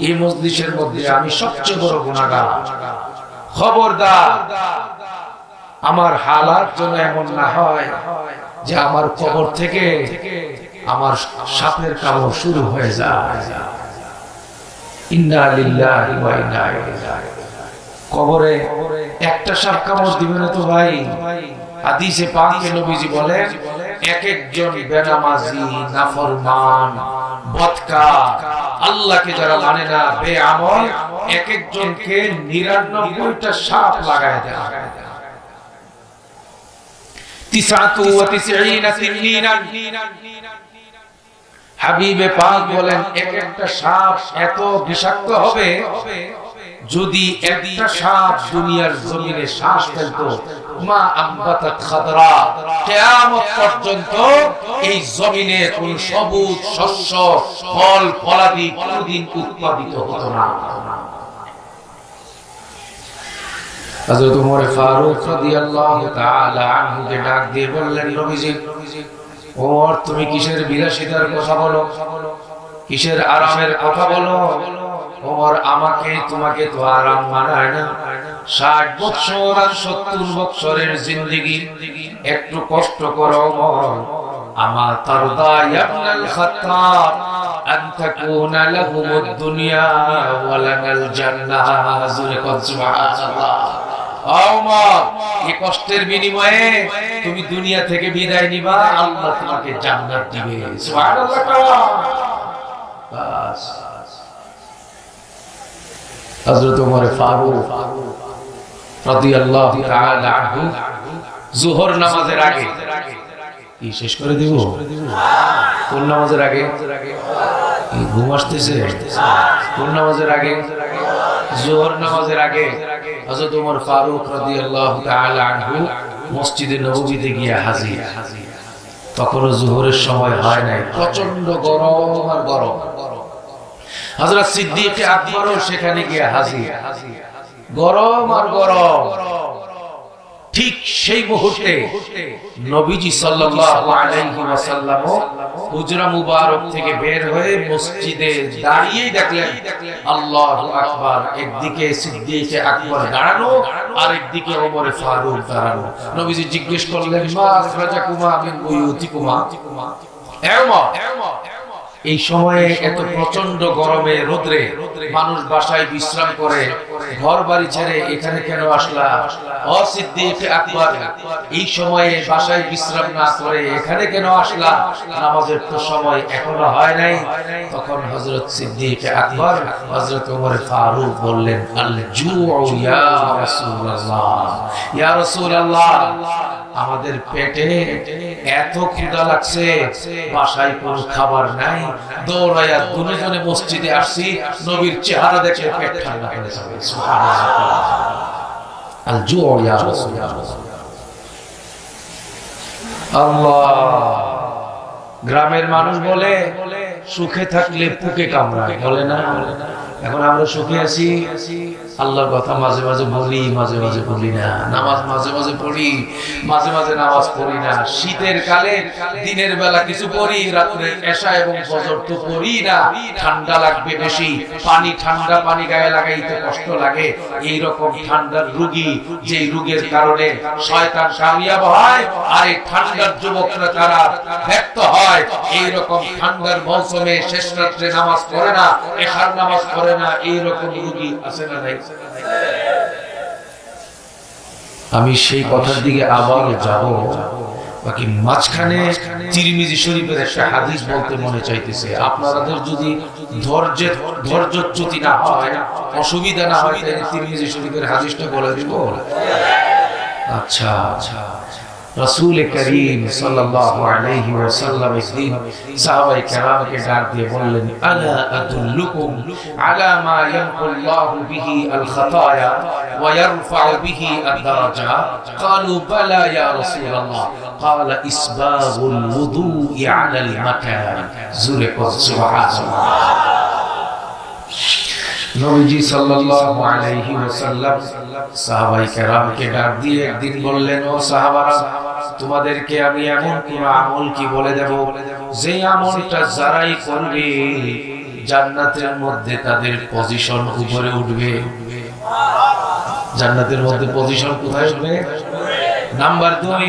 এই মজলিসের মধ্যে আমি সবচেয়ে বড় গুনাহগার। খবরদার, আমার হালাত যেন এমন না হয় যে আমার কবর থেকে আমার সাপের কামড় শুরু হয়ে যায়। ইন্না লিল্লাহি ওয়া ইন্না ইলাইহি রাজিউন। কবরে একটা সাপ কামড় দিবে না তো ভাই। হাদিসে পাকে নবীজি বলেন, এক একজন বেনামাজি, নাফরমান, বদকার, আল্লাহকে যারা মানে না, বেআমল, এক একজনকে 99টা সাপ লাগায় দেয়। 99 হাবিবে পাক বলেন, এক একটা সাপ এত বিষাক্ত হবে, যদি একটা সাপ দুনিয়ার জমিনে শ্বাস ফেলতো, মা আমবাতাত খাদরা, কিয়ামত পর্যন্ত এই জমিনে কোন সবুজ শস্য, ফল ফলাদি কোনদিন উৎপাদিত হতো না। হযরত ওমর ফারুক রাদিয়াল্লাহু তাআলা আনহুকে ডাক দিয়ে বললেন, নবীজি, ওমর তুমি কিসের বিলাসিতার কথা বলো, কিসের আরামের কথা বলো? ওমর আমাকে তোমাকে তো আরাম মানায় না। 60 বছর আর 70 বছরের জিন্দেগি, একটু কষ্ট করো ওমর। আমা তারদা ইবনুল খাত্তাব আন তাকুনা লাহুমুদ দুনিয়া ওয়া লানাল জান্নাহ। সুবহানাল্লাহ। ওমর, এই কষ্টের বিনিময়ে তুমি দুনিয়া থেকে বিদায় নিবা, আল্লাহ তোমাকে জান্নাত দিবে। সুবহানাল্লাহ। বাস। হযরত ওমর ফারুক রাদিয়াল্লাহু তাআলা আনহু যোহর নামাজের আগে কি শেষ করে দিব? কোন নামাজের আগে? ঘুম আসতেছে? কোন নামাজের আগে? যোহর নামাজের আগে হযরত ওমর ফারুক রাদিয়াল্লাহু তাআলা আনহু মসজিদে নববীতে গিয়ে হাজির। তখনও যোহরের সময় হয় নাই, প্রচন্ড গরম আর গরম। হযরত সিদ্দিক আকবরও সেখানে গিয়ে হাজির, গরম আর গরম। ঠিক সেই মুহূর্তে নবীজি সাল্লাল্লাহু আলাইহি ওয়াসাল্লাম হুজরা মুবারক থেকে বের হয়ে মসজিদে দাঁড়িয়ে দেখলেন আল্লাহু আকবার। একদিকে সিদ্দিক আকবর দাঁড়ানো, আর একদিকে ওমর ফারুক দাঁড়ানো। নবীজি জিজ্ঞেস করলেন, মা আখরাজাকুমা মিন বুয়ুতিকুমা। এই সময়ে এত প্রচন্ড গরমে রোদ্রে মানুষ বাসায় বিশ্রাম করে, ঘর বাড়ি ছেড়ে এখানে কেন আসলা? ও সিদ্দিক আকবর, এই সময়ে বাসায় বিশ্রাম না করে এখানে কেন আসলা? নামাজের তো সময় এখনো হয় নাই। তখন হযরত সিদ্দিক আকবর হযরত ওমর ফারুক বললেন, আল জুউ ইয়া রাসূলুল্লাহ, ইয়া রাসূলুল্লাহ, আমাদের পেটে এত ক্ষুধা লাগছে, বাসায় কোনো খাবার নাই, দৌড়াইয়া দুজনে মসজিদে আসছি, নবীর চেহারা দেখে পেট ঠান্ডা হয়ে যাবে। সুবহানাল্লাহ। আল জুউ ইয়া রাসূলুল্লাহ। আল্লাহ। গ্রামের মানুষ বলে সুখে থাকলে পুকে কামড়ায়, বলে না? এখন আমরা সুখে আছি, আল্লাহর কথা মাঝে মাঝে বলি, মাঝে মাঝে বলি না। নামাজ মাঝে মাঝে পড়ি, মাঝে মাঝে নামাজ পড়ি না। শীতের কালে দিনের বেলা কিছু পড়ি, রাত্রে এশা এবং ফজর তো পড়ি না। ঠান্ডা লাগবে বেশি, পানি, ঠান্ডা পানি গায়ে লাগাইতে কষ্ট লাগে। এই রকম ঠান্ডার রোগী, যে রোগের কারণে শয়তান কামিয়াব হয়, আর এই ঠান্ডার যুবকরা তারা ব্যর্থ হয়। এই রকম ঠান্ডার মৌসুমে শেষ রাত্রে নামাজ পড়ে না, এশার নামাজ পড়ে না, এই রকম রোগী আছে না নাই? আমি সেই কথার দিকে আবার যাব, বাকি মাঝখানে তিরমিজি শরীফের একটা হাদিস বলতে মনে চাইতেছে। আপনাদের যদি ধৈর্যচ্যুতি না হয়, অসুবিধা না হয়, তাহলে তিরমিজি শরীফের হাদিসটা বলে দিব। আচ্ছা, রাসূল করিম সাল্লাল্লাহু আলাইহি ওয়াসাল্লাম একদিন সাহাবায়ে কেরামকে ডাক দিয়ে বললেন, আলা আদুল্লুকুম আলা মা ইয়ামকুল্লাহু বিহি আল খাতায়া ওয়া ইয়ারফাউ বিহি আদ-দারাজাত? ক্বালু বালা ইয়া রাসূলুল্লাহ। ক্বালা ইসবাগুল wudu'i আলা আল-মাকান। জুরে কর সুবহানাল্লাহ। নবীজি সাল্লাল্লাহু আলাইহি ওয়াসাল্লাম সাহাবায়ে কেরামকে ডাক দিয়ে একদিন বললেন, ও সাহাবারা, তোমাদেরকে আমি এমন কোন আমল কি বলে দেব, যে আমলটা যারাই করবে জান্নাতের মধ্যে তাদের পজিশন উপরে উঠবে। জান্নাতের মধ্যে পজিশন কোথায় উঠবে? নাম্বার 2,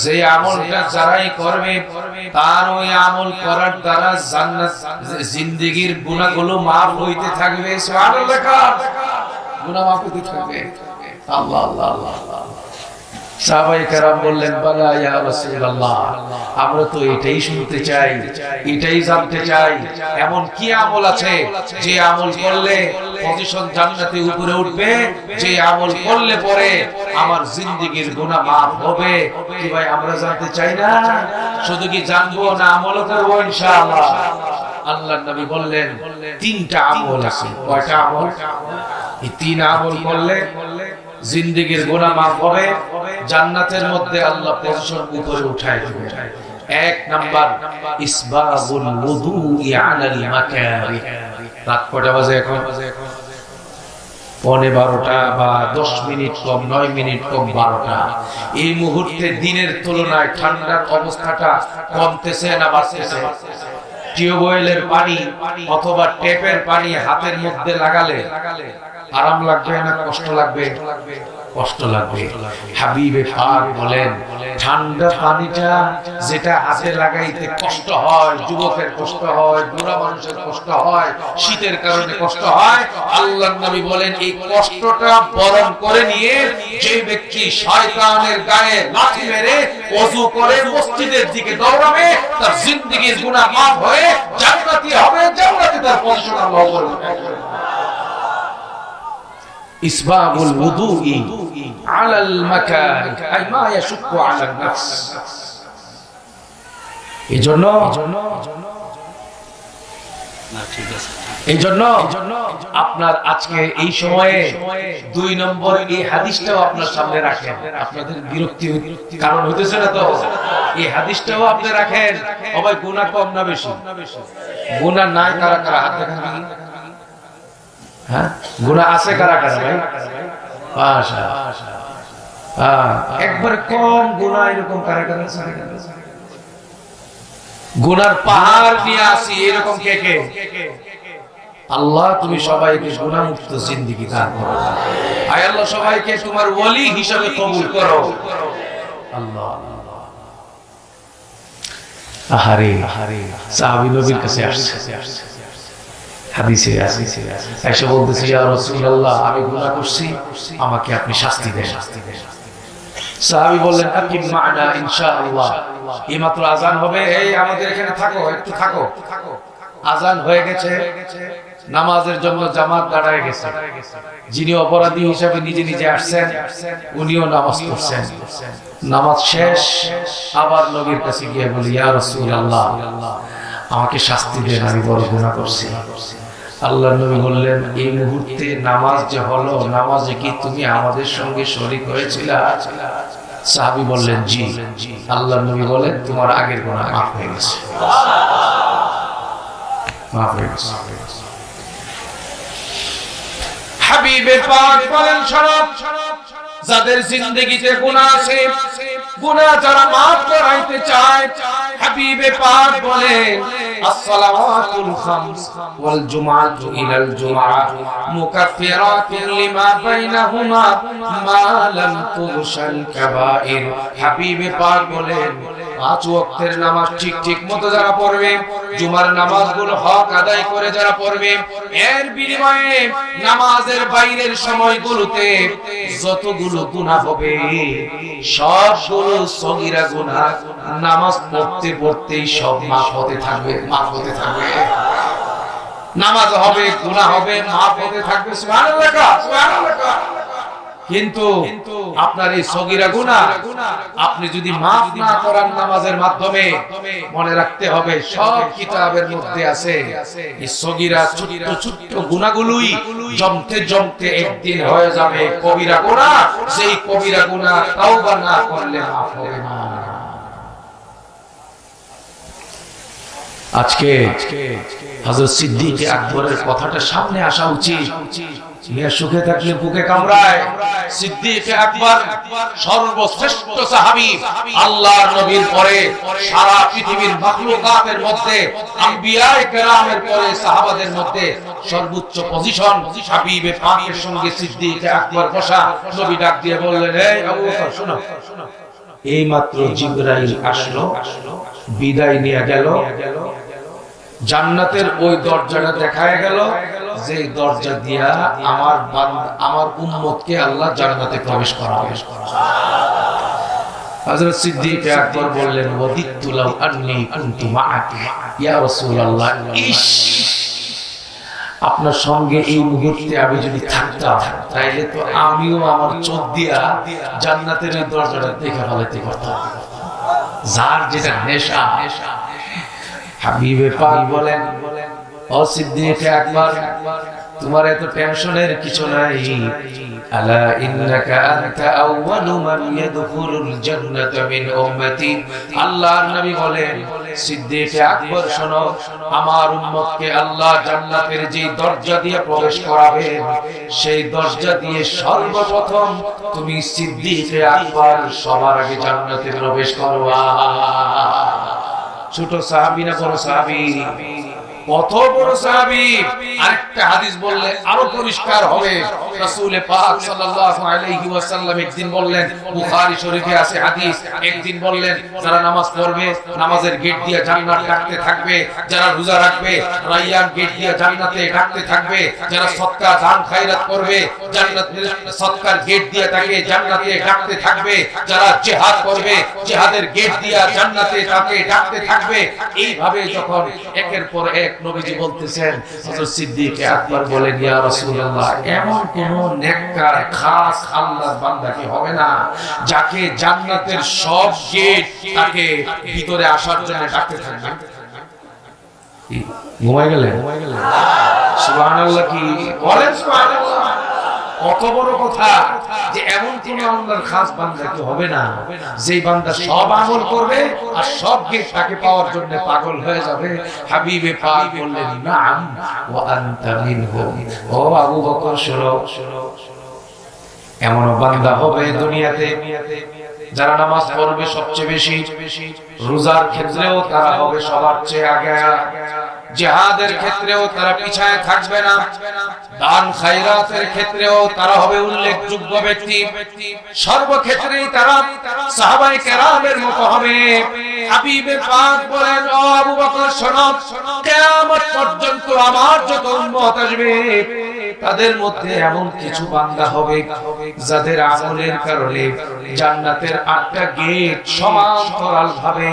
যে আমলটা যারাই করবে তার ওই আমল করার দ্বারা জান্নাত জিন্দেগীর গুনাহগুলো maaf হইতে থাকবে। সুবহানাল্লাহ। গুনাহ maaf হইতে থাকবে। আল্লাহ আল্লাহ আল্লাহ। সাহাবায়ে কেরাম বললেন, বালা ইয়া রাসূলুল্লাহ, আমরা তো এটাই শুনতে চাই, এটাই জানতে চাই। এমন কি আমল আছে যে আমল করলে পজিশন জান্নাতে উপরে উঠবে, যে আমল করলে পরে আমার জিন্দেগীর গুনাহ maaf হবে? কি ভাই, আমরা জানতে চাই না? শুধু কি জানবো না, আমলও করব ইনশাআল্লাহ। আল্লাহর নবী বললেন, 3টা আমল আছে। কয়টা আমল? এই 3 আমল করলে জিন্দেগীর গুনাহ maaf হবে, জান্নাতের মধ্যে আল্লাহ পজিশন উপরে উঠায় দিবেন। 1 নাম্বার, ইসবাগুল wudu'i আলা আল-মাকারি। রাত কয়টা বাজে এখন? 12:15 বা 10 মিনিট কম, 9 মিনিট কম, 12টা। এই মুহূর্তে দিনের তুলনায় ঠান্ডার অবস্থাটা কমতেছে না বাড়তেছে? টিউবওয়েলের পানি অথবা টেপের পানি হাতের মধ্যে লাগালে আরাম লাগবে না কষ্ট লাগবে? কষ্ট লাগবে। হাবিবে পাক বলেন ঠান্ডা পানিটা যেটা হাতে লাগাইতে কষ্ট হয়, যুবকের কষ্ট হয়, বুড়া মানুষের কষ্ট হয়, শীতের কারণে কষ্ট হয়, আল্লাহর নবী বলেন এই কষ্টটা বরণ করে নিয়ে যে ব্যক্তি শয়তানের গায়ে লাথি মেরে ওযু করে মসজিদের দিকে দৌড়াবে তার জিন্দেগীর গুনাহ মাফ হয়ে জান্নাতি হবে, জান্নাতে তার পজিশন আল্লাহ করবে। Isabgol wudu'i 'ala al-makarih ay ma yashukku 'ala an-nafs। এইজন্য আপনার আজকে এই সময়ে 2 নম্বর এই হাদিসটাও আপনার সামনে রাখেন। আপনাদের বিরক্তি কারণ হইতেছে না তো? এই হাদিসটাও আপনি রাখেন। সবাই গুনাহ কম না বেশি? গুনাহ নাই কারা কারা হাত দেখান দেখি। হ্যাঁ, গুনাহ আছে কারা কারা ভাই? একবার কম গুনাহ এরকম কারা কারা আছে? গুনার পাহাড় নিয়ে আসি এরকম কে কে? আল্লাহ তুমি সবাইকে গুনাহ মুক্ত জিন্দেগি দান করো। আয় আল্লাহ সবাইকে তোমার ওলি হিসেবে কবুল করো। আল্লাহ আহারে সাহাবী নবীর কাছে আসছে, হাদিসে আছে এসে বলতেছে ইয়া রাসূলুল্লাহ আমি গুনাহ করছি, আমাকে আপনি শাস্তি দেন। সাহাবী বললেন আকিম মা'না ইনশাআল্লাহ। এইমাত্র আযান হবে, এই আমাদের এখানে থাকো, একটু থাকো। আযান হয়ে গেছে, নামাজের জন্য জামাত দাঁড়ায় গেছে। যিনি অপরাধী হিসেবে নিজে নিজে আসছেন উনিও নামাজ পড়ছেন। নামাজ শেষ, আবার নবীর কাছে গিয়ে বলি ইয়া রাসূলুল্লাহ আমাকে শাস্তি দেন, আমি বড় গুনাহ করছি। আল্লাহর নবী বললেন এই মুহূর্তে নামাজ যে হলো, নামাজে কি তুমি আমাদের সঙ্গে শরীক হয়েছিলা? সাহাবী বললেন জি। আল্লাহর নবী বলেন তোমার আগের গুনাহ মাফ হয়ে গেছে, মাফ হয়ে গেছে। হাবিবে পাক বলেন শোনো, যাদের জিন্দেগিতে গুনাহ আছে, গুনাহ যারা মাফ করাইতে চায়, হাবিবে পাক বলেন as-salawatul khams wal jumu'atu ila al-jumu'ah mukaffiratun lima bainahuma ma lam tughshal kaba'ir। হাবিবে পাক বলেন 5 ওয়াক্তের নামাজ ঠিক ঠিক মতো যারা পড়বে, জুমার নামাজগুলো হক আদায় করে যারা পড়বে, এর বিনিময়ে নামাজের বাইরের সময়গুলোতে যতগুলো গুনাহ হবে সবগুলো সগীরা গুনাহ নামাজ পড়তে পড়তেই সব মাফ হতে থাকবে, মাফ হতে থাকবে। নামাজ হবে, গুনাহ হবে, মাফ হতে থাকবে। সুবহানাল্লাহ, সুবহানাল্লাহ। কিন্তু আপনার এই সগীরা গুনাহ আপনি যদি মাফ না করার নামাজের মাধ্যমে, মনে রাখতে হবে সব কিতাবের মধ্যে আছে এই সগীরা ছোট ছোট গুনাহগুলোই জমতে জমতে একদিন হয়ে যাবে কবিরা গুনাহ। সেই কবিরা গুনাহ তাওবা না করলে মাফ হবে না। আজকে হযরত সিদ্দিক আকবরের কথাটা সামনে আসা উচিত। মিয়া সুখে থাকলে বুকে কামড়ায়। সিদ্দিক আকবর সর্বশ্রেষ্ঠ সাহাবী, আল্লাহর নবীর পরে সারা পৃথিবীর মাখলুকাতের মধ্যে আম্বিয়ায়ে কেরামের পরে সাহাবাদের মধ্যে সর্বোচ্চ পজিশন। হাবিবে পাকের সঙ্গে সিদ্দিক আকবর বসা, নবী ডাক দিয়ে বললেন এই আবু বকর শোনো, এই মাত্র জিবরাইল আসলো, বিদায় নিয়ে গেল, জান্নাতের ওই দরজাটা দেখায় গেল যে দরজা দিয়া আমার বান্দা আমার উম্মতকে আল্লাহ জান্নাতে প্রবেশ করাবে। হযরত সিদ্দিক আকবর বললেন ওয়াদিতু লাউ আন্নী কুনতু মাআকি ইয়া রাসূলুল্লাহ, ইশ আপনার সঙ্গে এই মুহূর্তে আমি যদি থাকতাম তাইলে তো আমিও আমার চোখ দিয়া জান্নাতের ওই দরজাটা দেখে ফেলতে পারতাম। যার যেটা নেশা। হাবিবে পাক বলেন ও সিদ্দিক আকবর তোমার এত টেনশনের কিছু নাই। আলা ইন্নাকা আনতা আউয়ালু মান ইয়াদখুলুল জান্নাতা মিন উম্মতি। আল্লাহর নবী বলেন সিদ্দিক আকবর শোনো, আমার উম্মতকে আল্লাহ জান্নাতের যে দরজা দিয়ে প্রবেশ করাবেন সেই দরজা দিয়ে সর্বপ্রথম তুমি সিদ্দিক আকবর সবার আগে জান্নাতে প্রবেশ করবা। ছোট সাহাবী না বড় সাহাবী? কত বড় সাহাবী! আরেকটা হাদিস বললে আরো পরিষ্কার হবে। রাসূল পাক সাল্লাল্লাহু আলাইহি ওয়াসাল্লাম একদিন বললেন, বুখারী শরীফে আছে হাদিস, একদিন বললেন যারা নামাজ পড়বে নামাজের গেট দিয়ে জান্নাত ডাকতে থাকবে, যারা রোজা রাখবে রায়্যান গেট দিয়ে জান্নাতে ডাকতে থাকবে, যারা সদকা দান খায়রাত করবে জান্নাতের সদকার গেট দিয়ে তাকে জান্নাতে ডাকতে থাকবে, যারা জিহাদ করবে জিহাদের গেট দিয়ে জান্নাতে তাকে ডাকতে থাকবে। এইভাবে যখন একের পর এক নবীজি বলতেছেন, হযরত সিদ্দিক আকবর বলেন, ইয়া রাসূলুল্লাহ, এমন কোন নেককার খাস আল্লাহর বান্দা কি হবে না যাকে জান্নাতের সব গেট তাকে ভিতরে আসার জন্য ডাকতে থাকবে? ঘুমায় গেলেন? সুবহানাল্লাহ কি বলেন? সুবহানাল্লাহ। কত বড় কথা যে এমন কোন আল্লাহর খাস বান্দা কি হবে না যেই বান্দা সব আমল করবে আর সব গেট তাকে পাওয়ার জন্য পাগল হয়ে যাবে। হাবিবে পাক বললেন, নাম ওয়া আনতা মিনহুম। ও আবু বকর শোনো, এমন বান্দা হবে দুনিয়াতে যারা নামাজ পড়বে সবচেয়ে বেশি, রোজার ক্ষেত্রেও তারা হবে সবার চেয়ে আগে, জিহাদের ক্ষেত্রেও তারা পিছায় থাকবে না, দান খায়রাতের ক্ষেত্রেও তারা হবে উল্লেখযোগ্য ব্যক্তি, সর্বক্ষেত্রেই তারা সাহাবায়ে কেরামের মতো হবে। হাবিবে পাক বলেন, ও আবু বকর শোনো, কিয়ামত পর্যন্ত আমার যত উম্মত আসবে তাদের মধ্যে এমন কিছু বান্দা হবে যাদের আমলের কারণে জান্নাতের 8টা গেট সমান্তরাল ভাবে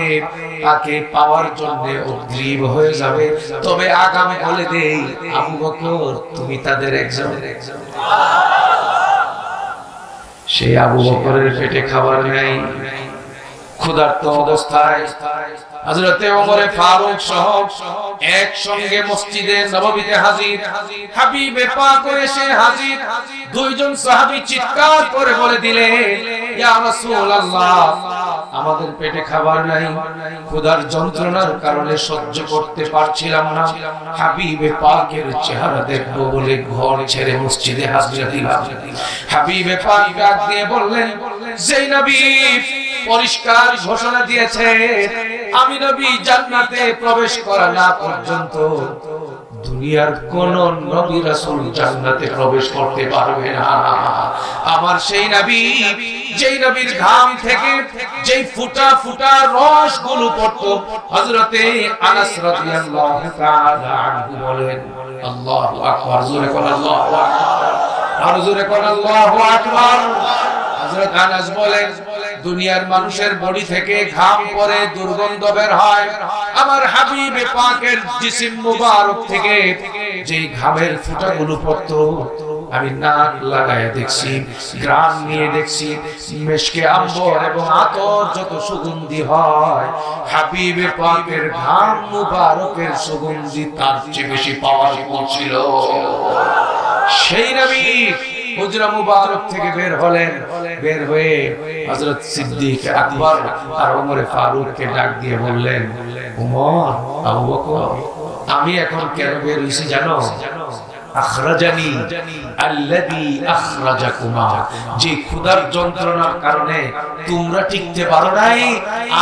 তাকে পাওয়ার জন্য উদ্গ্রীব হয়ে যাবে। তবে আগাম বলে দেই, আবু বকর তুমি তাদের একজন। সেই আবু বকরের পেটে খাবার নেই, ক্ষুধার্ত অবস্থায় হযরতে ওমর ফারুক সহ একসঙ্গে মসজিদে নববীতে হাজির। হাবিবে পাক এসে হাজির। দুইজন সাহাবী চিৎকার করে বলে দিলেন, ইয়া রাসূলুল্লাহ, আমাদের পেটে খাবার নাই, ক্ষুধার যন্ত্রণার কারণে সহ্য করতে পারছিলাম না, হাবিবে পাকের চেহারা দেখব বলে ঘর ছেড়ে মসজিদে হাজির দিলাম। হাবিবে পাক ডাক দিয়ে বললেন, যেই নবী পরিষ্কার ঘোষণা দিয়েছে আমি নবী জান্নাতে প্রবেশ করা না পর্যন্ত দুনিয়ার কোন নবী রাসূল জান্নাতে প্রবেশ করতে পারবে না, আমার সেই নবী যেই নবীর ঘাম থেকে যেই ফুটা ফুটা রসগুলো পড়তো, হযরতে আনাস রাদিয়াল্লাহু তাআলা আনহু বলেন, আল্লাহু আকবার, জোরে কোন আল্লাহু আকবার, আর জোরে কোন আল্লাহু আকবার। হযরত আনাস বলেন, দুনিয়ার মানুষের বডি থেকে ঘাম পড়ে দুর্গন্ধ বের হয়, আমার হাবিবে পাকের জিসিম মুবারক থেকে যেই ঘামের ফোঁটাগুলো পড়তো আমি নাক লাগায় দেখছি, ঘ্রাণ নিয়ে দেখছি, মেশকে আম্বর এবং আতর যত সুগন্ধি হয় হাবিবে পাকের ঘাম মুবারকের সুগন্ধি তার চেয়ে বেশি পাওয়ারফুল ছিল। সেই নবী হুজরা মুবারক থেকে বের হলেন, বের হয়ে হযরত সিদ্দিক আকবর আর ওমর ফারুককে ডাক দিয়ে বললেন, ওমর, আবু বকর, আমি এখন কেন বের হইছি জানো? আখরাজানি আল্লাযী আখরাজাকুমা, যে ক্ষুধার যন্ত্রণার কারণে তোমরা টিকতে পারো নাই,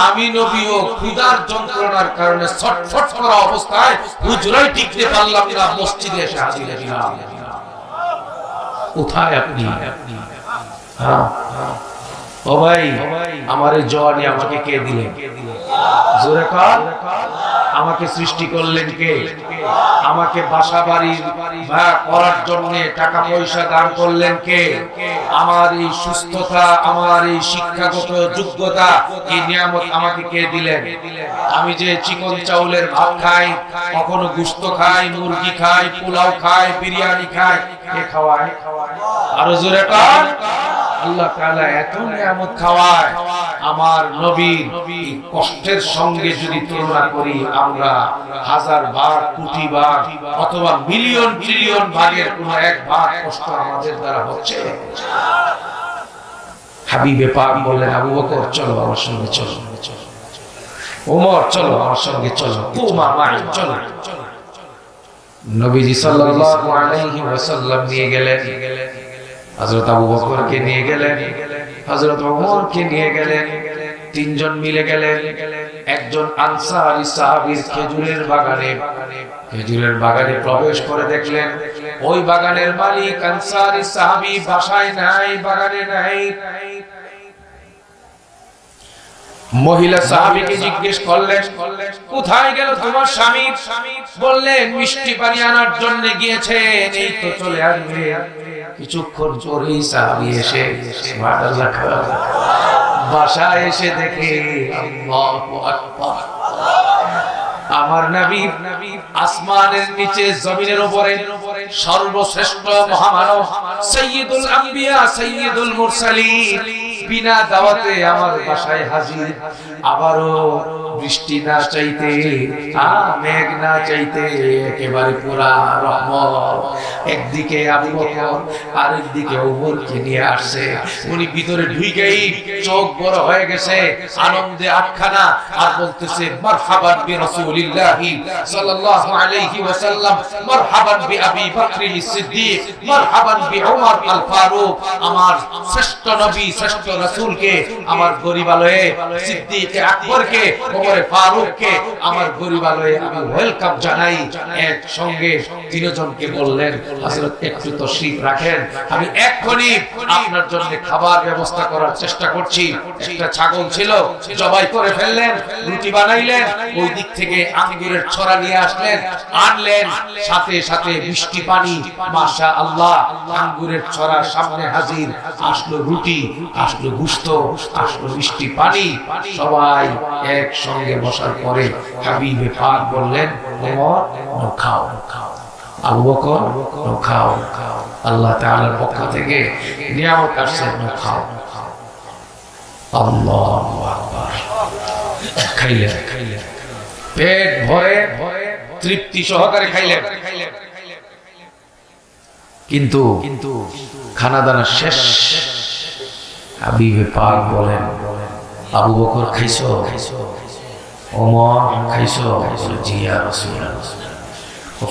আমি নবীও ক্ষুধার যন্ত্রণার কারণে ছটফট করা অবস্থায় হুজরায় টিকতে পারলাম না, মসজিদে এসে হাজির হলাম। কোথায় আপনি? ও ভাই, আমার এই জওয়ানি আমাকে কে দিলেন? জোরে কর, আমাকে সৃষ্টি করলেন কে? আমাকে বাসা বাড়ি করার জন্য টাকা পয়সা দান করলেন কে? আমার এই সুস্থতা, আমার এই শিক্ষাগত যোগ্যতা, এই নিয়ামত আমাকে কে দিলেন? আমি যে চিকন চাউলের ভাত খাই, কখনো গোশত খাই, মুরগি খাই, পোলাও খাই, বিরিয়ানি খাই, কে খাওয়ায়? আরো জোরে কর, আল্লাহ তাআলা এত নিয়ামত খাওয়ায়। আমার নবীর কষ্টের সঙ্গে যদি তুলনা করি, আমরা হাজার ভাগ, কোটি ভাগ অথবা মিলিয়ন ট্রিলিয়ন ভাগের কোন এক ভাগ কষ্ট আমাদের দ্বারা হচ্ছে। হাবিবে পাক বললেন, আবু বকর চলো আমার সঙ্গে চলো, ওমর চলো আমার সঙ্গে চলো, কুমা মাই চলো। নবীজি সাল্লাল্লাহু আলাইহি ওয়াসাল্লাম নিয়ে গেলেন, হযরত আবু বকরকে নিয়ে গেলেন, হযরত ওমরকে নিয়ে গেলেন, তিনজন মিলে গেলেন। একজন আনসারী সাহাবীর খেজুরের বাগানে প্রবেশ করে দেখলেন ওই বাগানের মালিক আনসারী সাহাবী বাসায় নাই, বাগানে নাই। মহিলা সাহাবীকে জিজ্ঞেস করলেন, কোথায় গেল তোমার স্বামী? বললেন, মিষ্টি পানি আনার জন্য গিয়েছেন, এই তো চলে আসবে। কিছুক্ষণ পরেই সাহাবী এসে সুবহানাল্লাহ বাসায় এসে দেখে আল্লাহু আকবার, আমার নবী আসমানের নিচে জমিনের উপরে সর্বশ্রেষ্ঠ মহামানব সাইয়্যিদুল আম্বিয়া সাইয়্যিদুল মুরসালিন বিনা দাওয়াতে আমার বাসায় হাজির। আবারও বৃষ্টি না চাইতে, মেঘ না চাইতে একেবারে পুরা রহমত। একদিকে আবু বকর আর একদিকে ওমরকে নিয়ে আসছে। উনি ভিতরে ঢুকেই চোখ বড় হয়ে গেছে, আনন্দে আটখানা, আর বলতেছে মারহাবান বিরাসূলিল্লাহি সাল্লাল্লাহু আলাইহি ওয়াসাল্লাম, মারহাবান বিআবি বকর সিদ্দিক, মারহাবান বিউমর আল ফারুক। আমার শ্রেষ্ঠ নবী শ্রেষ্ঠ রাসূলকে, আমার গরিবালয়ে সিদ্দিক আকবরকে, ওমর ফারুককে আমার গরিবালয়ে আমি ওয়েলকাম জানাই। একসঙ্গে তিনজনকে বললেন, হযরত একটু তশরিফ রাখেন, আমি এক্ষুনি আপনার জন্য খাবার ব্যবস্থা করার চেষ্টা করছি। একটা ছাগল ছিল, জবাই করে ফেললেন, রুটি বানাইলেন, ওই দিক থেকে আঙ্গুরের ছড়া নিয়ে আসলেন, আনলেন, সাথে সাথে মিষ্টি পানি, মাশাআল্লাহ, আঙ্গুরের ছড়ার সামনে হাজির, আসলো রুটি, আসলো গোশত, আসলো মিষ্টি পানি। সবাই একসঙ্গে বসার পরে হাবিবে পাক বললেন, ওমর খাও, আবু বকর খাও, আল্লাহ তাআলার পক্ষ থেকে নিয়ামত আসছে, খাও। আল্লাহু আকবার। খাইলেন, পেট ভরে তৃপ্তি সহকারে খাইলেন, কিন্তু খানা দানা শেষ। হাবিবে পাক বলেন, আবু বকর খাইছো? ওমর খাইছো? জি ইয়া রাসূলুল্লাহ।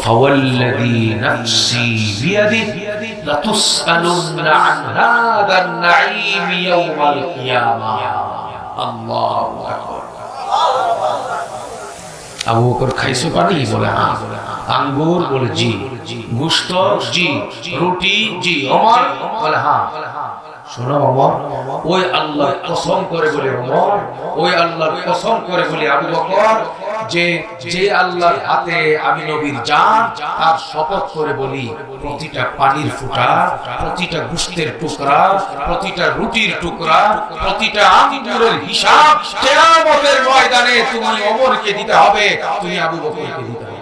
فوالذي نفسي بيده لتسألن عن هذا النعيم يوم القيامة. الله أكبر. আবু বকর খাইছো পানি? বলে হ্যাঁ। আঙ্গুর? বলে জি। গোশত? জি। রুটি? জি। ওমর? বলে হ্যাঁ। শোনো ওমর, ওই আল্লাহর কসম করে বলে ওমর, ওই আল্লাহর কসম করে বলে আবু বকর, যে আল্লাহর হাতে আমি নবীর জান, তার শপথ করে বলি, প্রতিটা পানির ফোঁটা, প্রতিটা গোশতের টুকরা, প্রতিটা রুটির টুকরা, প্রতিটা আঙ্গুরের হিসাব কিয়ামতের ময়দানে তুমি ওমরকে দিতে হবে, তুমি আবু বকরকে দিতে হবে।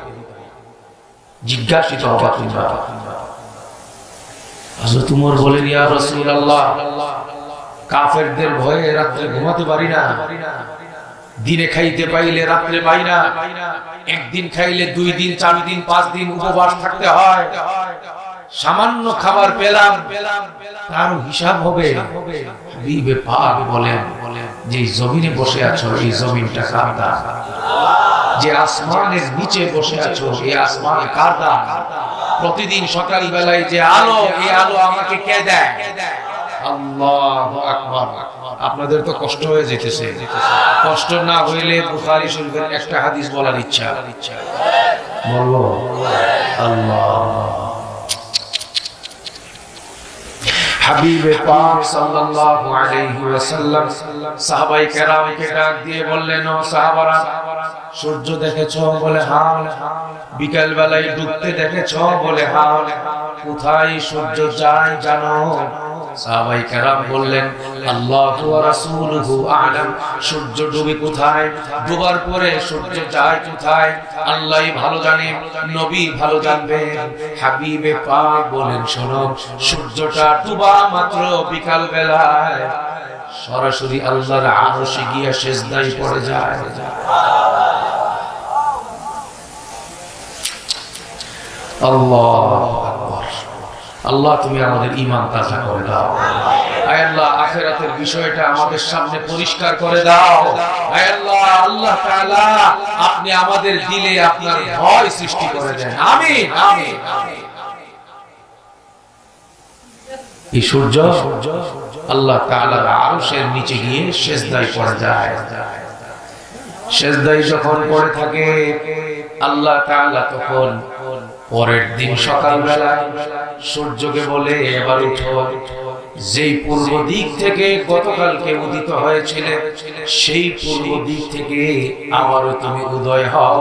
জিজ্ঞাসিত হবা তোমরা। হযরত ওমর বলেন, ইয়া রাসূলুল্লাহ, কাফেরদের ভয়ে রাতে ঘুমাতে পারি না, দিনে খাইতে পাইলে রাতে পাই না, একদিন খাইলে 2 দিন 4 দিন 5 দিন উপবাস থাকতে হয়, সামান্য খাবার পেলাম তার হিসাব হবে। হাবিবে পাক বলেন, যে জমিনে বসে আছো এই জমিনটা কার দান? যে আসমানের নিচে বসে আছো এই আসমান কার দান? প্রতিদিন সকাল বেলায় যে আলো, এই আলো আমাকে কে দেয়? আল্লাহু আকবার। আপনাদের তো কষ্ট হয়ে যেতেছে, কষ্ট না হইলে বুখারী শরীফের একটা হাদিস বলার ইচ্ছা, বলবো? আল্লাহ। হাবিবে পাক সাল্লাল্লাহু আলাইহি ওয়াসাল্লাম সাহাবায়ে কেরামকে ডাক দিয়ে বললেন, ও সাহাবারা, সূর্য দেখেছো? বলে হ্যাঁ। বিকাল বেলায় ডুবতে দেখেছো? বলে হ্যাঁ। কোথায় সূর্য যায় জানো? সাহাবায়ে কেরাম বললেন, আল্লাহু ওয়া রাসূলুহু আ'লাম। সূর্য ডুবে কোথায়, ডুবার পরে সূর্য যায় কোথায়, আল্লাহই ভালো জানেন, নবী ভালো জানবেন। হাবিবে পাক বলেন, শোনো, সূর্যটা ডুবা মাত্র বিকাল বেলায় সরাসরি আল্লাহর আরশে গিয়ে সিজদায় পড়ে যায়। আল্লাহু আকবার। আল্লাহ তুমি আমাদের ঈমান তাজা করে দাও। আয় আল্লাহ, আখিরাতের বিষয়টা আমাদের সামনে পরিষ্কার করে দাও। আয় আল্লাহ, আল্লাহ তাআলা আপনি আমাদের দিলে আপনার ভয় সৃষ্টি করে দেন। আমিন আমিন। এই সূর্য আল্লাহ তাআলার আরশের নিচে গিয়ে সিজদায় পড়ে যায়। সেজদায় যখন পড়ে থাকে আল্লাহ তাআলা তখন পরের দিন সকালবেলা সূর্যকে বলে এবার উঠো, যেই পূর্ব দিক থেকে গতকালকে উদিত হয়েছিল সেই পূর্ব দিক থেকে আবারও তুমি উদয় হও,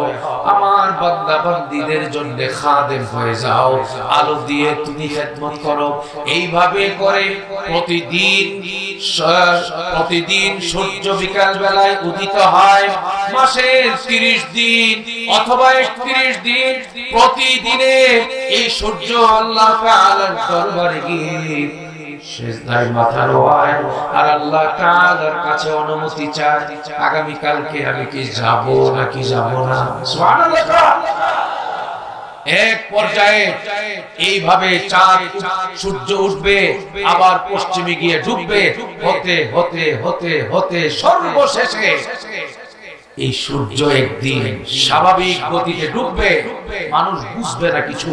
আমার বান্দা বান্দীদের জন্য খাদেম হয়ে যাও, আলো দিয়ে তুমি খেদমত করো। এইভাবে করে প্রতিদিন সূর্য বিকাল বেলায় উদিত হয়। মাসের 30 দিন অথবা 31 দিন প্রতিদিনে এই সূর্য আল্লাহ তাআলার দরবারে গিয়ে সেজদায় মাথা নোয়ায় আর আল্লাহ তাআলার কাছে অনুমতি চায়, আগামী কালকে আমি কি যাব নাকি যাব না। সুবহানাল্লাহ। এক পর্যায়ে এইভাবে চাঁদ সূর্য উঠবে, আবার পশ্চিমে গিয়ে ডুববে, হতে হতে হতে হতে সর্বশেষে এই সূর্য একদিন স্বাভাবিক গতিতে ডুববে। মানুষ বুঝবে না কিছু,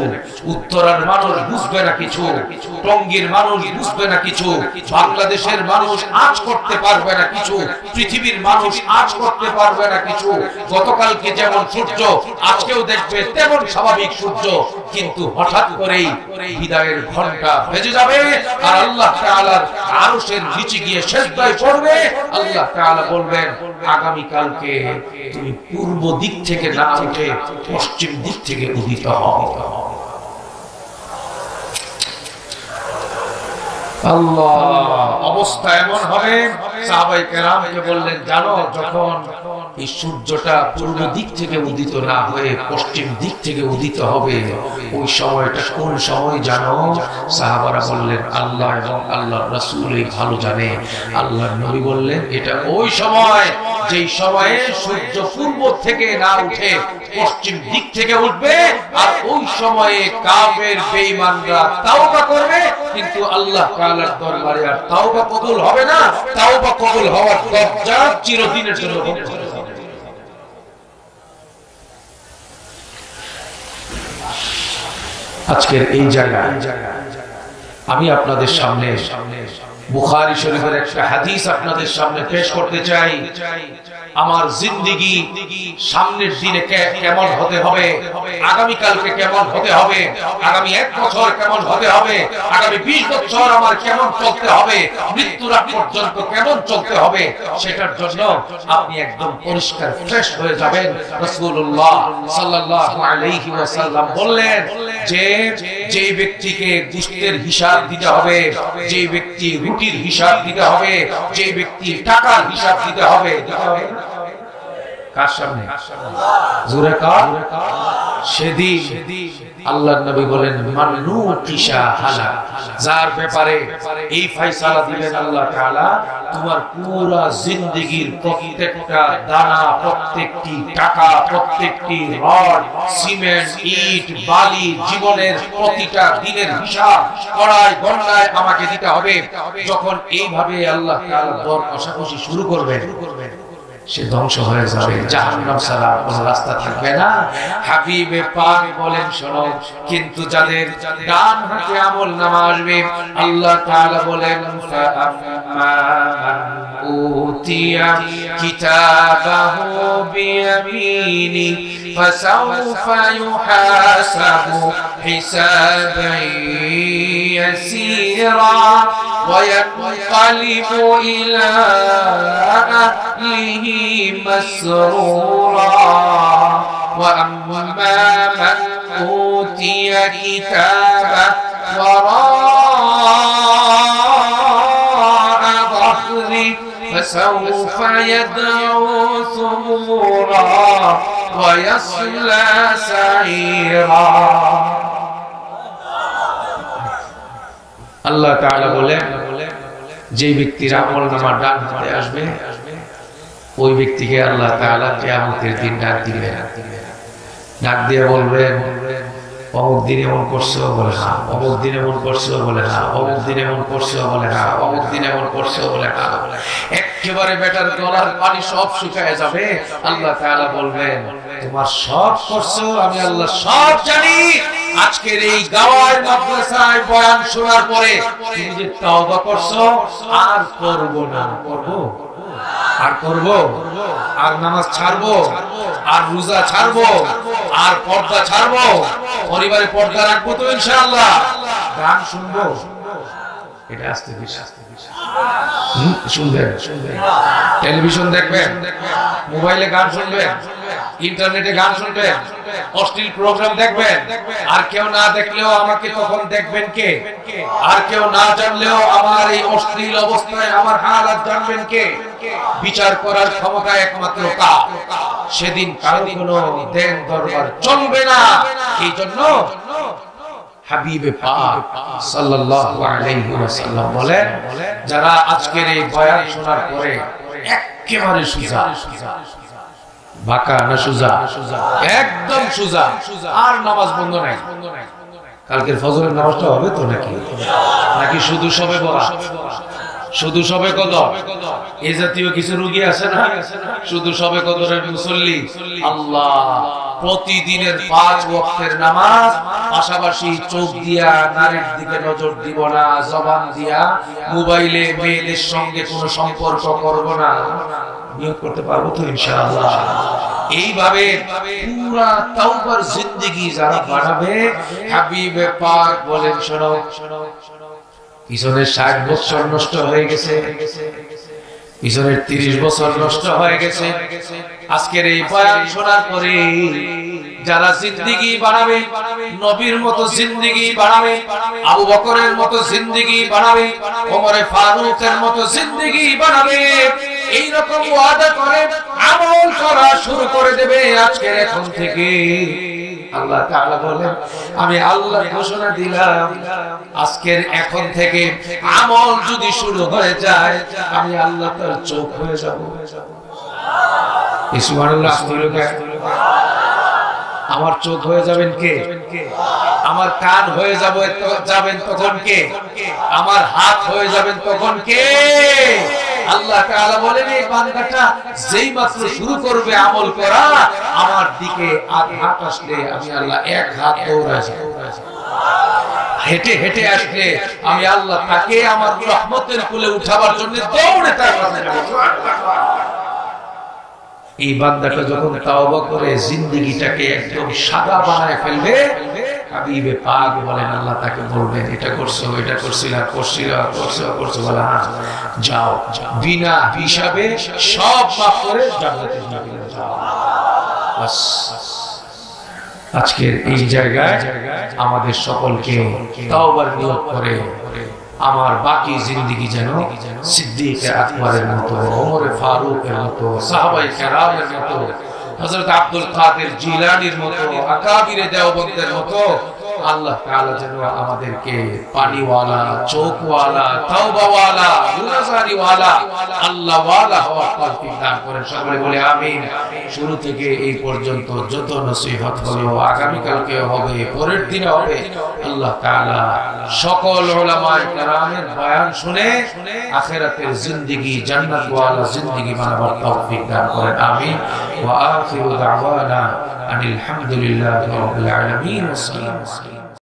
উত্তরার মানুষ বুঝবে না কিছু, টঙ্গীর মানুষ বুঝবে না কিছু, বাংলাদেশের মানুষ আজ করতে পারবে না কিছু, পৃথিবীর মানুষ আজ করতে পারবে না কিছু। গতকালকে যেমন সূর্য আজকেও দেখবে তেমন স্বাভাবিক সূর্য, কিন্তু হঠাৎ করেই বিদায়ের ঘন্টা বেজে যাবে আর আল্লাহ তাআলার আরশের নিচে গিয়ে সিজদায় পড়বে। আল্লাহ তাআলা বলবেন, আগামী কালকে তুমি পূর্ব দিক থেকে না উঠে পশ্চিম দিক থেকে উদিত হও। আল্লাহ, অবস্থা এমন হবে, সাহাবায়ে কেরামকে বললেন, জানো যখন এই সূর্যটা পূর্ব দিক থেকে উদিত না হয়ে পশ্চিম দিক থেকে উদিত হবে, ওই সময়টা কোন সময় জানো? সাহাবারা বললেন, আল্লাহ এবং আল্লাহর রাসূলই ভালো জানে। আল্লাহর নবী বললেন, এটা ওই সময় যেই সময়ে সূর্য পূর্ব থেকে না উঠে পশ্চিম দিক থেকে উঠবে, আর ওই সময়ে কাফের বেঈমানরা তাওবা করবে, কিন্তু আল্লাহ তাআলার দরবারে আর তাওবা কবুল হবে না। তাওবা কবুল হওয়ার দরজা চিরদিনের জন্য বন্ধ হয়ে যাবে। আজকের এই জায়গায় আমি আপনাদের সামনে বুখারী শরীফের একটা হাদিস আপনাদের সামনে পেশ করতে চাই। আমার জিন্দেগি সামনের দিনে কেমন হতে হবে, আগামী কালকে কেমন হতে হবে, আগামী 1 বছর কেমন হতে হবে, আগামী 20 বছর আমার কেমন চলতে হবে, মৃত্যুর আগ পর্যন্ত কেমন চলতে হবে, সেটার জন্য আপনি একদম পরিষ্কার ফ্রেশ হয়ে যাবেন। রাসূলুল্লাহ সাল্লাল্লাহু আলাইহি ওয়াসাল্লাম বললেন যে যেই ব্যক্তিকে গোশতের হিসাব দিতে হবে, যেই ব্যক্তি রুটির হিসাব দিতে হবে, যেই ব্যক্তি টাকার হিসাব দিতে হবে, কার সামনে? জোরে কার? সেদিন আল্লাহর নবী বলেন, মান্নু কিসা হালা, যার ব্যাপারে এই ফয়সালা দিবেন আল্লাহ তাআলা, তোমার পুরো জিন্দেগীর প্রত্যেকটা দানা, প্রত্যেকটি টাকা, প্রত্যেকটি রড, সিমেন্ট, ইট, বালি, জীবনের প্রতিটা দিনের হিসাব কড়াই গণনায় আমাকে দিতে হবে। যখন এইভাবে আল্লাহ তাআলা দর কষাকষি শুরু করবেন, সে ধ্বংস হয়ে যাবে, জাহান্নাম ছাড়া কোনো রাস্তা থাকবে না। হাবিবে পাক বলেন, শোনো, কিন্তু যাদের ডান হাতে আমলনামা আসবে, আল্লাহ তাআলা বলেন, ফাআম্মা মান উতিয়া কিতাবাহু বিয়ামিনি ফাসাউফা ইউহাসাবু হিসাবান ইয়াসীরা وينقلب إلى أهله مسرورا وأما من أوتي كتابه وراء ظهره فسوف يدعو ثبورا ويصلى سعيرا। আল্লাহ তাআলা বলেন, যে ব্যক্তির আমলনামা ডান হাতে আসবে ওই ব্যক্তিকে আল্লাহ তাআলা কিয়ামতের দিন ডাক দিবেন। ডাক দিয়ে বলবেন, অমুক দিন এমন করছো, বলে না। অমুক দিন এমন করছো, বলে না। অমুক দিন এমন করছো, বলে না। অমুক দিন এমন করছো, বলে না। একেবারে বেটার গলার পানি সব শুকায় যাবে। আল্লাহ তাআলা বলবেন, তোমার সব করছো, আমি আল্লাহ সব জানি। আজকের এই গাওয়ার মাদ্রাসায় বয়ান শোনার পরে তুমি যে তওবা করছো, আর করব না, করব আর করব, আর নামাজ ছাড়বো, আর রোজা ছাড়বো, আর পর্দা ছাড়বো, পরিবারে পর্দা রাখবো তো ইনশাআল্লাহ। গান শুনবো, এটা আস্তে আস্তে শুনবেন, টেলিভিশন দেখবেন, মোবাইলে গান শুনবেন, ইন্টারনেটে গান শুনবেন, অশ্লীল প্রোগ্রাম দেখবেন। আর কেউ না দেখলেও আমাকে তখন দেখবেন কে? আর কেউ না জানলেও আমার এই অশ্লীল অবস্থায় আমার হালাত জানবেন কে? বিচার করার ক্ষমতা একমাত্র কার? সেদিন কারো কোনো দেন দরবার চলবে না। এই জন্য হাবিবে পাক সাল্লাল্লাহু আলাইহি ওয়াসাল্লাম বলেন, যারা আজকের এই বয়ান শোনার পরে একেবারে সুজা, বাঁকা না সুজা, একদম সুজা, আর নামাজ বন্ধ নাই। কালকের ফজরের নামাজটা হবে তো নাকি শুধু সবে বলা, শুধু সবে কদর, এই জাতীয় কিছু রোগী আছে না, শুধু সবে কদরের মুসল্লি। আল্লাহ প্রতিদিনের 5 ওয়াক্তের নামাজ, পাশাপাশি চোখ দিয়া নারীর দিকে নজর দিব না, জবান দিয়া মোবাইলে মেয়েদের সঙ্গে কোনো সম্পর্ক করব না। নিয়ত করতে পারবো তো ইনশাআল্লাহ। এইভাবে পুরা তাওবার জিন্দেগি যারা বানাবে, হাবিবে পাক বলেন, শোনো, পিছনের 60 বছর নষ্ট হয়ে গেছে, পিছনের 30 বছর নষ্ট হয়ে গেছে। আজকের এই বয়ান শোনার পরে যারা জিন্দেগি বানাবে, নবীর মতো জিন্দেগি বানাবে, আবু বকরের মতো জিন্দেগি বানাবে, ওমরে ফারুকের মতো জিন্দেগি বানাবে, এই রকম ওয়াদা করে আমল করা শুরু করে দেবে আজকের এখন থেকে। আল্লাহ তাআলা বলেন, আমি আল্লাহ ঘোষণা দিলাম, আজকের এখন থেকে আমল যদি শুরু হয়ে যায়, আমি আল্লাহ তার চোখ হয়ে যাব। সুবহানাল্লাহ। আমার চোখ হয়ে যাবেন কে? আমার কান হয়ে যাবেন তখন কে? আমার হাত হয়ে যাবেন তখন কে? আল্লাহ তাআলা বলেন, এই বান্দাটা যেই মাত্র শুরু করবে আমল করা, আমার দিকে হাত আসলে আমি আল্লাহ এক হাত দৌড়ায় যাব। হেঁটে হেঁটে আসলে আমি আল্লাহ তাকে আমার রহমতের কোলে উঠাবার জন্য দৌড়ে তার কাছে যাব। এই বান্দাটা যখন তাওবা করে জিন্দেগিটাকে একদম সাদা বানায় ফেলবে, হাবিবে পাক বলেন, আল্লাহ তাকে বলবেন, এটা করছো, এটা করছিলা, করছো, বলা যাও, বিনা হিসাবে সব মাফ করে জান্নাতে যাও। বাস, আজকের এই জায়গায় আমাদের সকলকে তাওবার নিয়ত করে আমার বাকি জিন্দেগি যেন সিদ্দিক আকবরের মতো, ওমর ফারুকের মতো, সাহাবায়ে কেরামের মতো, হযরত আব্দুল কাদের জিলানীর মতো, আকাবিরে দেওবন্দের মতো আল্লাহ তাআলা যেন আমাদেরকে পানিওয়ালা, চোখওয়ালা, তাওবাওয়ালা, গুনাহগারিওয়ালা, আল্লাহওয়ালা হওয়ার তৌফিক দান করেন। সকলে বলে আমিন। শুরু থেকে এই পর্যন্ত যত নসিহত হলো, আগামী কালকে হবে, পরের দিনে হবে, আল্লাহ তাআলা সকল উলামায়ে কেরামের বয়ান শুনে আখিরাতের জিন্দেগি জান্নাতওয়ালা জিন্দেগি বানাবার তৌফিক দান করেন। আমিন। ওয়া আখিরু দাওয়ানা আনিল হামদুলিল্লাহি রাব্বিল আলামিন। আসসালামু আলাইকুম।